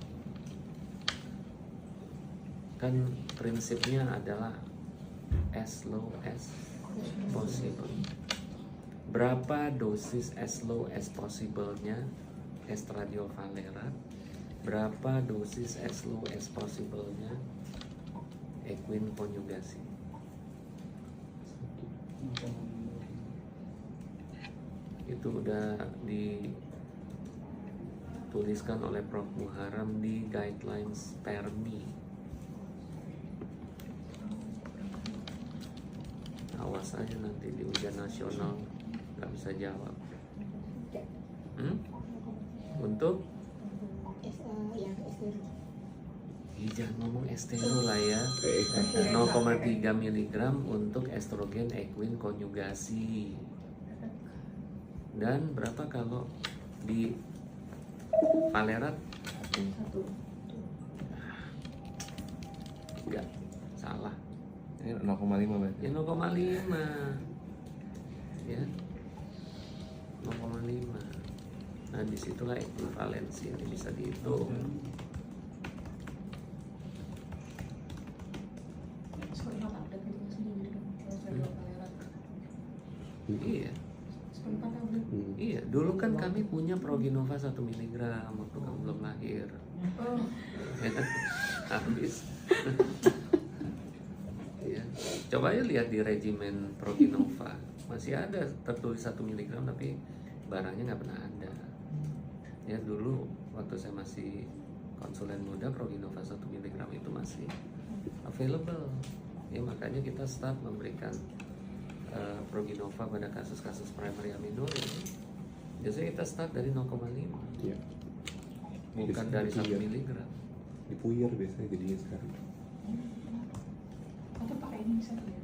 [SPEAKER 1] kan prinsipnya adalah as low as possible. Berapa dosis as low as possible-nya estradiol valerat? Berapa dosis as low as possible-nya equine konjugasi? Itu udah dituliskan oleh Prof. Muharram di guidelines PERMI. Awas aja nanti di ujian nasional nggak bisa jawab. Untuk
[SPEAKER 4] yang estero.
[SPEAKER 1] jangan ngomong estero lah ya. 0,3 mg untuk estrogen equine konjugasi. Dan berapa kalau di valerat? Enggak, salah.
[SPEAKER 5] Ini 0,5 berarti.
[SPEAKER 1] Ya 0,5. Ya. 0,5. Nah, disitulah ekuivalensi ini bisa dihitung. Iya. Iya, dulu kan kami punya Proginova 1 mg waktu kamu belum lahir. Ya kan? Habis. Ya. Coba aja lihat di regimen Proginova. Masih ada tertulis 1 mg tapi barangnya nggak pernah ada. Ya dulu waktu saya masih konsulen muda Proginova 1 mg itu masih available. Ya makanya kita start memberikan Proginova pada kasus-kasus primary amenorrhea. Biasanya kita start dari 0,5.
[SPEAKER 3] Iya.
[SPEAKER 1] Bukan dari 1 mg.
[SPEAKER 3] Dipuyer biasanya jadinya sekarang.
[SPEAKER 2] Atau pakai ini bisa ya?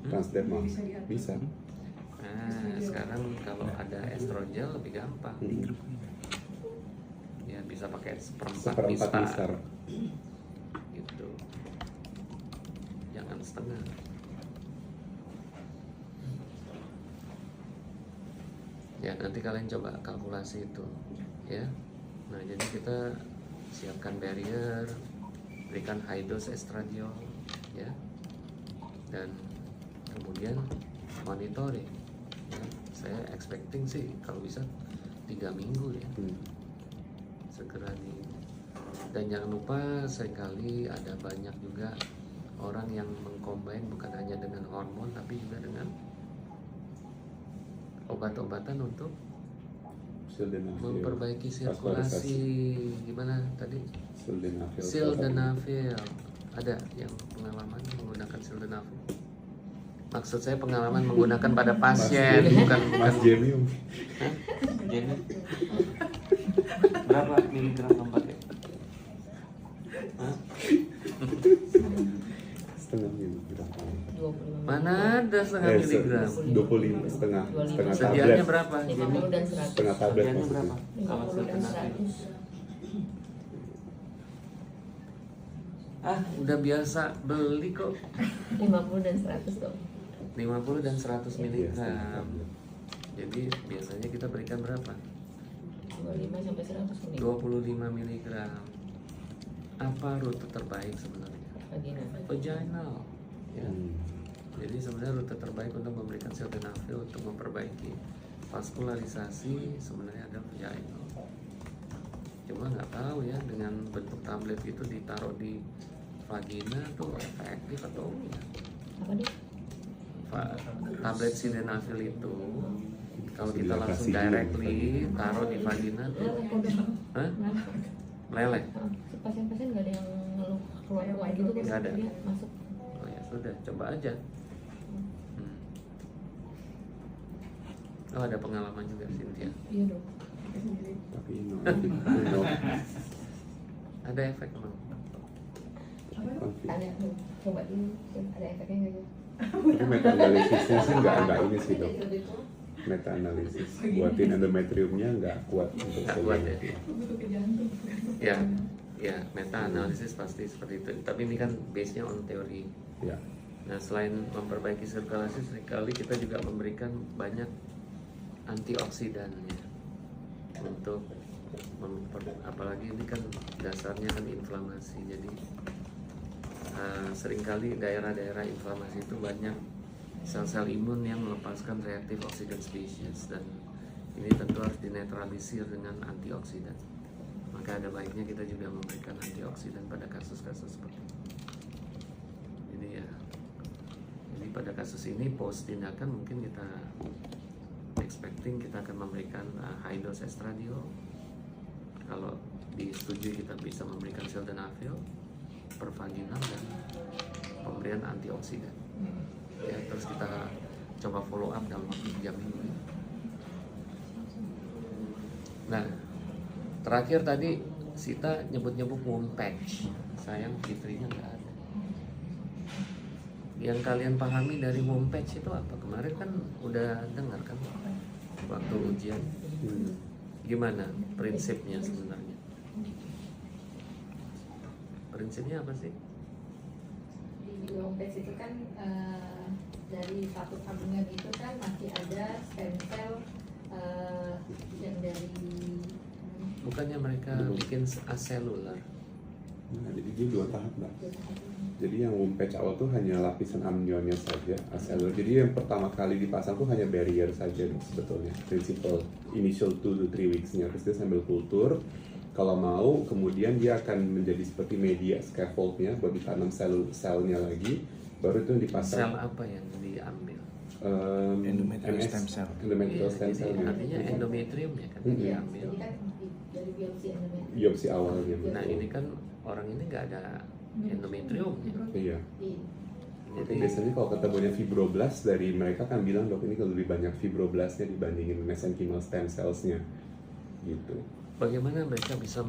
[SPEAKER 3] Transdermal.
[SPEAKER 2] Bisa diatur.
[SPEAKER 3] Bisa.
[SPEAKER 1] Nah, sekarang kalau ada estrogel lebih gampang. Ya bisa pakai seperempat mistar. Gitu. Jangan setengah. Ya, Ya, nanti kalian coba kalkulasi itu, ya. Nah, jadi kita siapkan barrier, berikan high dose estradiol, ya, dan kemudian monitoring. Ya. Saya expecting sih kalau bisa 3 minggu ya, segera di. Dan jangan lupa seringkali ada banyak juga orang yang mengcombine bukan hanya dengan hormon tapi juga dengan obat-obatan untuk memperbaiki sirkulasi. Gimana tadi? Sildenafil. Ada yang pengalaman menggunakan sildenafil? Maksud saya pengalaman menggunakan pada pasien, bukan
[SPEAKER 3] Mas Jenny.
[SPEAKER 1] Jenny. Berapa miligram obatnya?
[SPEAKER 3] Setengah miligram.
[SPEAKER 4] 25.
[SPEAKER 1] Mana ada setengah miligram?
[SPEAKER 3] 25 setengah
[SPEAKER 1] Sedianya
[SPEAKER 3] tablet.
[SPEAKER 1] berapa? Jenny?
[SPEAKER 4] 50 dan 100.
[SPEAKER 3] Setengah tablet
[SPEAKER 1] Sedianya
[SPEAKER 3] maksudnya.
[SPEAKER 1] berapa? Kalau
[SPEAKER 4] 50 dan
[SPEAKER 1] sildenafil.
[SPEAKER 4] 100.
[SPEAKER 1] Udah biasa beli kok.
[SPEAKER 4] 50 dan 100 dong.
[SPEAKER 1] 50 dan 100
[SPEAKER 3] Iya,
[SPEAKER 1] miligram.
[SPEAKER 3] setengah tablet.
[SPEAKER 1] Jadi biasanya kita berikan berapa?
[SPEAKER 4] 25 sampai 100 mg.
[SPEAKER 1] 25 miligram. Apa rute terbaik sebenarnya?
[SPEAKER 4] Vagina.
[SPEAKER 1] Vaginal. Ya. Jadi sebenarnya rute terbaik untuk memberikan sildenafil untuk memperbaiki vaskularisasi sebenarnya ada vaginal. Cuma nggak tahu ya dengan bentuk tablet itu ditaruh di vagina tuh efektif atau enggak.
[SPEAKER 4] Apa deh?
[SPEAKER 1] Tablet sildenafil itu kalau kita langsung
[SPEAKER 3] Dilatasi dulu
[SPEAKER 1] directly taruh di vagina tuh, hah? Meleleh.
[SPEAKER 4] Pasien-pasien nggak ada yang ngeluh keluar gitu kan?
[SPEAKER 1] Nggak ada.
[SPEAKER 4] Dia masuk.
[SPEAKER 1] Oh ya sudah, coba aja. Oh ada pengalaman juga Cynthia.
[SPEAKER 4] Iya dong.
[SPEAKER 3] Tapi
[SPEAKER 1] Ada efek emang.
[SPEAKER 4] Tanya tuh, coba dulu ada efeknya nggak ya?
[SPEAKER 3] Tapi meta-analisisnya sih nggak ini sih dok. Meta-analisis buatin endometriumnya nggak kuat untuk
[SPEAKER 1] Nggak kuat ya.
[SPEAKER 3] saya.
[SPEAKER 1] Ya meta analisis pasti seperti itu. Tapi ini kan base-nya on teori.
[SPEAKER 3] Ya.
[SPEAKER 1] Nah selain memperbaiki sirkulasi, seringkali kita juga memberikan banyak antioksidan ya untuk apalagi ini kan dasarnya kan inflamasi. Jadi seringkali daerah-daerah inflamasi itu banyak sel-sel imun yang melepaskan reaktif oksidan species dan ini tentu harus dinetralisir dengan antioksidan. Maka ada baiknya kita juga memberikan antioksidan pada kasus-kasus seperti ini. Jadi pada kasus ini post tindakan mungkin kita expecting kita akan memberikan high dose estradiol. Kalau disetujui kita bisa memberikan sildenafil per vaginal dan pemberian antioksidan. Ya, terus kita coba follow up dalam waktu 3 minggu. Nah, terakhir tadi Sita nyebut-nyebut womb patch. Sayang Fitrinya nggak ada. Yang kalian pahami dari womb patch itu apa? Kemarin kan udah dengar kan waktu ujian. Gimana prinsipnya sebenarnya? Prinsipnya apa sih?
[SPEAKER 4] Di Wombpatch itu kan dari satu tabungan itu kan masih ada stem cell yang dari
[SPEAKER 1] Bukannya mereka bikin aselular?
[SPEAKER 3] Nah, jadi dia 2 tahap mbak. Jadi yang womb patch awal tuh hanya lapisan amnionnya saja, aselular. Jadi yang pertama kali dipasang tuh hanya barrier saja sebetulnya. Prinsipal initial 2 to 3 weeks-nya, terus dia sambil kultur. Kalau mau, kemudian dia akan menjadi seperti media scaffoldnya buat ditanam selnya lagi. Baru itu dipasang.
[SPEAKER 1] Sel apa yang diambil?
[SPEAKER 5] Endometrial
[SPEAKER 3] MS,
[SPEAKER 5] stem cell.
[SPEAKER 3] endometrial
[SPEAKER 1] Iya,
[SPEAKER 3] stem
[SPEAKER 1] jadi
[SPEAKER 3] cell.
[SPEAKER 1] artinya endometrium ya kan
[SPEAKER 3] Mm-mm.
[SPEAKER 1] diambil.
[SPEAKER 4] jadi kan dari biopsi endometrium.
[SPEAKER 3] Biopsi awalnya.
[SPEAKER 1] Nah ini kan orang ini nggak ada endometrium ya.
[SPEAKER 3] Iya.
[SPEAKER 1] Jadi
[SPEAKER 3] Jadi biasanya kalau ketemunya fibroblast dari mereka kan bilang dok ini kalau lebih banyak fibroblastnya dibandingin mesenchymal stem cellsnya gitu.
[SPEAKER 1] bagaimana mereka bisa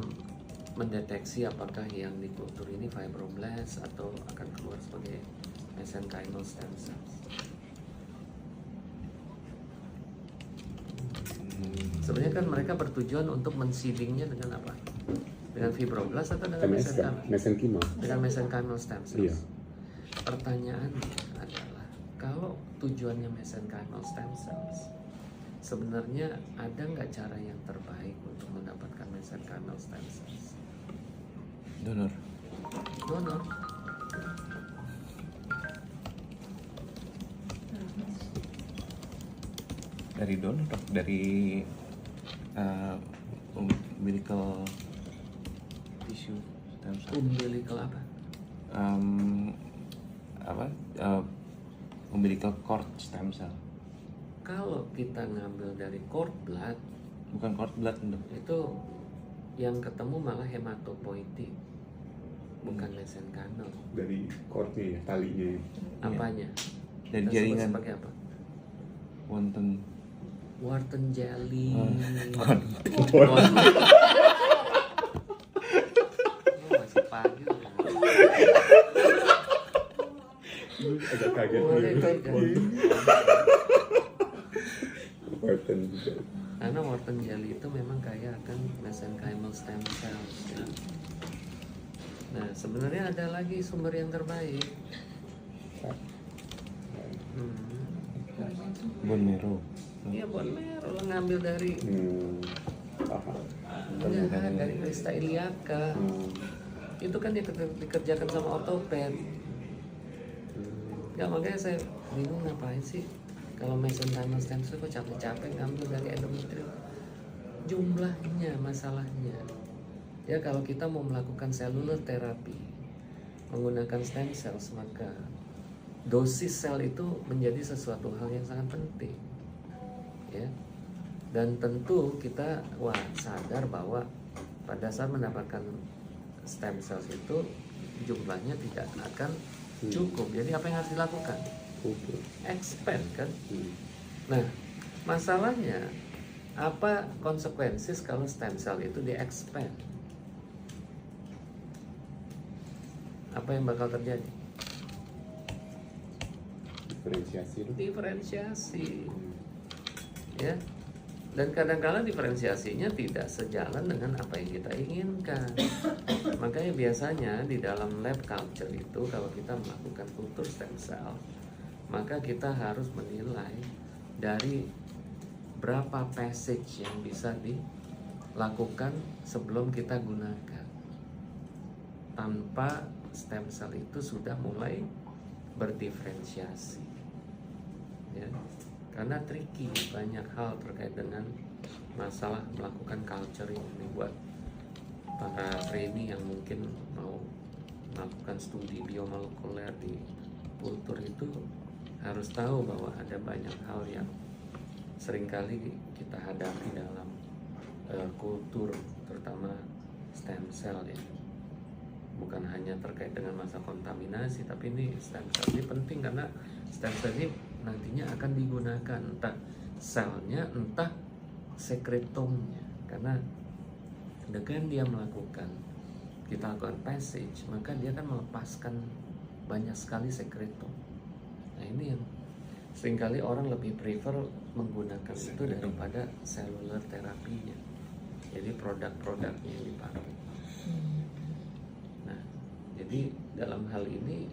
[SPEAKER 1] mendeteksi apakah yang dikultur ini fibroblast atau akan keluar sebagai mesenchymal stem cells? Sebenarnya kan mereka bertujuan untuk menseedingnya dengan apa? Dengan fibroblast atau dengan
[SPEAKER 3] MSK, mesenchymal.
[SPEAKER 1] dengan mesenchymal stem cells?
[SPEAKER 3] Iya.
[SPEAKER 1] Pertanyaannya adalah kalau tujuannya mesenchymal stem cells, sebenarnya ada nggak cara yang terbaik untuk mendapatkan mesenchymal stem cells?
[SPEAKER 5] Donor.
[SPEAKER 1] Donor.
[SPEAKER 5] Dari donor, Dok. Dari umbilical tissue stem cell.
[SPEAKER 1] Umbilical apa?
[SPEAKER 5] Apa? Umbilical cord stem cell.
[SPEAKER 1] Kalau kita ngambil dari cord blood,
[SPEAKER 5] Bukan cord blood, Dok.
[SPEAKER 1] itu yang ketemu malah hematopoietik, bukan mesenchymal.
[SPEAKER 3] Dari cord-nya ya, talinya ya.
[SPEAKER 1] Apanya?
[SPEAKER 5] Dari
[SPEAKER 1] Kita sebut
[SPEAKER 5] jaringan.
[SPEAKER 1] sebagai apa?
[SPEAKER 5] Wonten.
[SPEAKER 1] Wharton jelly.
[SPEAKER 5] Bukan.
[SPEAKER 1] Oh, masih pagi udah.
[SPEAKER 3] Agak kaget
[SPEAKER 1] Boleh
[SPEAKER 3] gitu.
[SPEAKER 1] kan?
[SPEAKER 3] Wharton juga.
[SPEAKER 1] Karena Wharton jelly itu memang kaya akan mesenchymal stem cells ya. Nah, sebenarnya ada lagi sumber yang terbaik.
[SPEAKER 5] Bone marrow.
[SPEAKER 1] Iya, bone marrow lo ngambil dari
[SPEAKER 3] Paham.
[SPEAKER 1] enggak, dari Krista iliaca. Itu kan dikerjakan sama ortoped. Ya makanya saya bingung ngapain sih kalau mesenchymal stem cell kok capek-capek ngambil dari endometrium. Jumlahnya masalahnya. Ya kalau kita mau melakukan cellular therapy menggunakan stem cells, maka dosis sel itu menjadi sesuatu hal yang sangat penting. Ya. Dan tentu kita sadar bahwa pada saat mendapatkan stem cells itu jumlahnya tidak akan cukup. Jadi apa yang harus dilakukan? Expand kan? Nah, masalahnya apa konsekuensi kalau stem cell itu di-expand? Apa yang bakal terjadi?
[SPEAKER 3] Diferensiasi itu.
[SPEAKER 1] Diferensiasi. Ya. Dan kadang-kadang diferensiasinya tidak sejalan dengan apa yang kita inginkan. Makanya biasanya di dalam lab culture itu kalau kita melakukan kultur stem cell, maka kita harus menilai dari berapa passage yang bisa dilakukan sebelum kita gunakan. Tanpa stem cell itu sudah mulai berdiferensiasi. Ya. Karena tricky, banyak hal terkait dengan masalah melakukan culturing ini buat para trainee yang mungkin mau melakukan studi biomolekuler di kultur itu harus tahu bahwa ada banyak hal yang seringkali kita hadapi dalam kultur, terutama stem cell ya. Bukan hanya terkait dengan masa kontaminasi, tapi ini stem cell ini penting karena stem cell ini nantinya akan digunakan entah selnya entah sekretomnya, karena dengan dia melakukan kita lakukan passage maka dia akan melepaskan banyak sekali sekretom. Nah ini yang seringkali orang lebih prefer menggunakan itu daripada cellular terapinya, jadi produk-produknya yang dipakai. Nah jadi dalam hal ini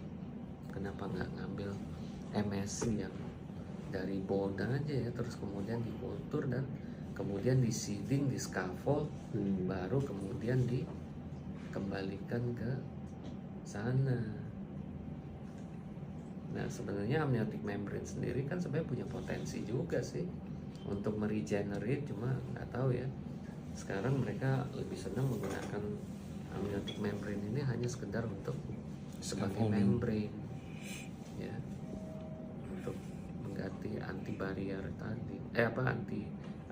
[SPEAKER 1] kenapa nggak ngambil MSC yang dari bone aja ya, terus kemudian dikultur dan kemudian di seeding, di scaffold, baru kemudian dikembalikan ke sana. Nah sebenarnya amniotic membrane sendiri kan sebenarnya punya potensi juga sih untuk meregenerate, cuma nggak tahu ya. Sekarang mereka lebih senang menggunakan amniotic membrane ini hanya sekedar untuk sebagai membrane, ya, untuk mengganti anti barrier tadi, anti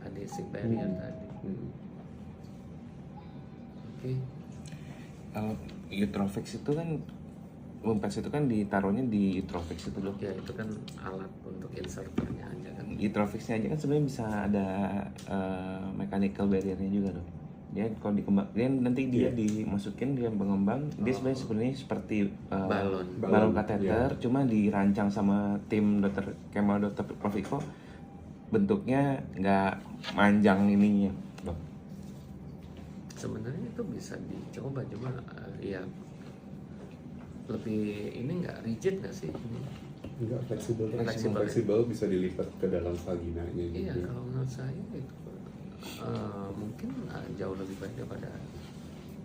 [SPEAKER 1] adhesive barrier tadi. Oke.
[SPEAKER 5] Kalau Utrofix itu kan Lumpex itu kan ditaruhnya di Utrofix itu loh.
[SPEAKER 1] Ya itu kan alat untuk inserternya aja kan.
[SPEAKER 5] Utrofixnya aja kan sebenarnya bisa ada mechanical barriernya juga loh. Dia kalau dikembang, dia nanti dia dimasukin dia pengembang, dia sebenarnya seperti balon kateter, cuma dirancang sama tim dokter Kemal, dokter Profiko, bentuknya nggak manjang ininya, dok.
[SPEAKER 1] Sebenarnya itu bisa dicoba, cuma ya lebih ini nggak rigid nggak sih ini
[SPEAKER 3] Enggak fleksibel,
[SPEAKER 1] Fleksibel,
[SPEAKER 3] fleksibel bisa dilipat ke dalam vaginanya
[SPEAKER 1] Iya,
[SPEAKER 3] gitu.
[SPEAKER 1] kalau menurut saya itu mungkin jauh lebih baik daripada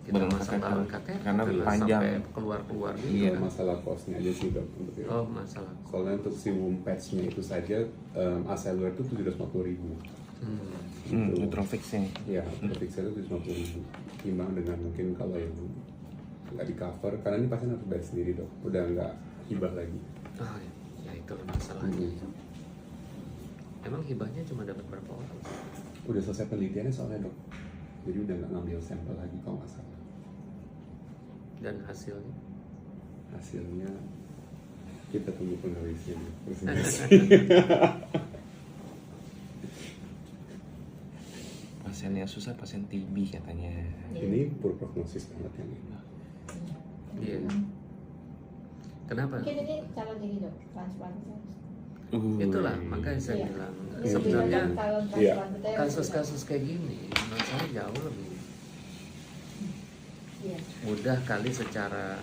[SPEAKER 1] kita
[SPEAKER 5] Balon
[SPEAKER 1] masang
[SPEAKER 5] kateter.
[SPEAKER 1] balon kateter
[SPEAKER 5] Karena panjang.
[SPEAKER 1] sampai keluar gitu.
[SPEAKER 5] Iya.
[SPEAKER 3] Kalau masalah costnya aja sih dok untuk itu.
[SPEAKER 1] Oh, masalah.
[SPEAKER 3] Soalnya untuk si womb patch-nya itu saja Acellular itu 750.000.
[SPEAKER 5] Neutrofix-nya.
[SPEAKER 3] Ya, Neutrofix-nya itu 750.000. Timbang dengan mungkin kalau yang nggak di cover, karena ini pasien harus bayar sendiri dok, udah nggak hibah lagi.
[SPEAKER 1] Ah, ya itu masalahnya. Emang hibahnya cuma dapat berapa orang?
[SPEAKER 3] Udah selesai penelitiannya soalnya dok, jadi udah nggak ngambil sampel lagi kalau nggak salah.
[SPEAKER 1] Dan hasilnya?
[SPEAKER 3] Hasilnya kita tunggu penulisnya.
[SPEAKER 5] Pasien yang susah pasien TB katanya.
[SPEAKER 3] Ini poor prognosis banget yang ini.
[SPEAKER 1] Iya. Kenapa?
[SPEAKER 4] Mungkin ini calon ini dok, transplantasi.
[SPEAKER 1] Itulah makanya saya
[SPEAKER 4] Iya.
[SPEAKER 1] bilang
[SPEAKER 4] Ini
[SPEAKER 1] sebenarnya
[SPEAKER 4] kan calon
[SPEAKER 3] Iya.
[SPEAKER 4] transplantasi.
[SPEAKER 1] kasus-kasus kayak gini menurut saya jauh lebih
[SPEAKER 4] Iya.
[SPEAKER 1] mudah kali secara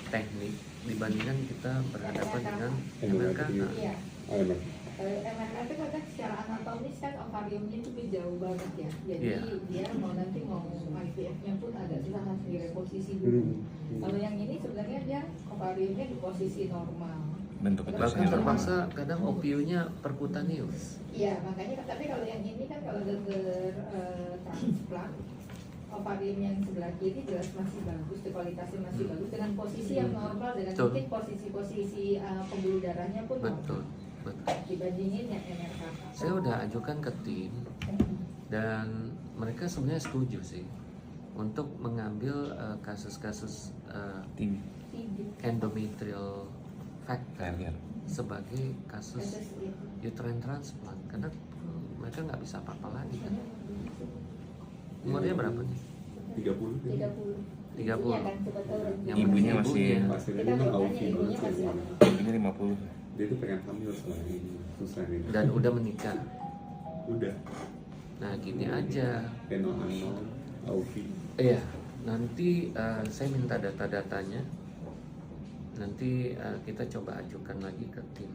[SPEAKER 1] teknik dibandingkan kita berhadapan dengan MRK.
[SPEAKER 4] Iya.
[SPEAKER 3] Emang.
[SPEAKER 4] MRK itu kan secara anatomis kan ovariumnya itu jauh banget ya. Jadi
[SPEAKER 1] Iya.
[SPEAKER 4] dia nanti mau IVF-nya pun agak susah, harus direposisi dulu. Kalau yang ini sebenarnya dia ovariumnya di posisi normal.
[SPEAKER 5] Bentuk
[SPEAKER 1] Bahkan
[SPEAKER 5] ususnya
[SPEAKER 1] terpaksa kadang opionya percutaneous.
[SPEAKER 4] Iya, makanya tapi kalau yang ini kan kalau dokter transplant ovarium yang sebelah kiri jelas masih bagus, kualitasnya masih bagus dengan posisi yang normal, dengan
[SPEAKER 1] Betul.
[SPEAKER 4] mungkin posisi pembuluh darahnya pun
[SPEAKER 1] Betul,
[SPEAKER 4] normal
[SPEAKER 1] betul.
[SPEAKER 4] dibandingin yang MRK.
[SPEAKER 1] Saya udah ajukan ke tim dan mereka sebenarnya setuju sih untuk mengambil kasus-kasus
[SPEAKER 5] TB.
[SPEAKER 1] endometrial factor
[SPEAKER 5] KRR.
[SPEAKER 1] sebagai kasus uterine transplant karena mereka nggak bisa apa-apa lagi kan. Umurnya berapa nih?
[SPEAKER 3] 30.
[SPEAKER 4] 30.
[SPEAKER 1] 30.
[SPEAKER 4] Iya kan, sebetulnya.
[SPEAKER 1] Yang
[SPEAKER 5] Ibunya
[SPEAKER 1] penting
[SPEAKER 5] masih-
[SPEAKER 3] Pasien
[SPEAKER 4] Kita
[SPEAKER 3] ini memang
[SPEAKER 4] bertanya
[SPEAKER 3] auki
[SPEAKER 4] ibunya
[SPEAKER 3] banget
[SPEAKER 4] masih
[SPEAKER 3] sih.
[SPEAKER 5] Ini 50.
[SPEAKER 3] Dia tuh pengen hamil soalnya ini susah nih.
[SPEAKER 1] dan udah menikah.
[SPEAKER 3] Udah.
[SPEAKER 1] Nah gini aja.
[SPEAKER 3] Eno auki.
[SPEAKER 1] Iya, nanti saya minta data-datanya. Nanti kita coba ajukan lagi ke tim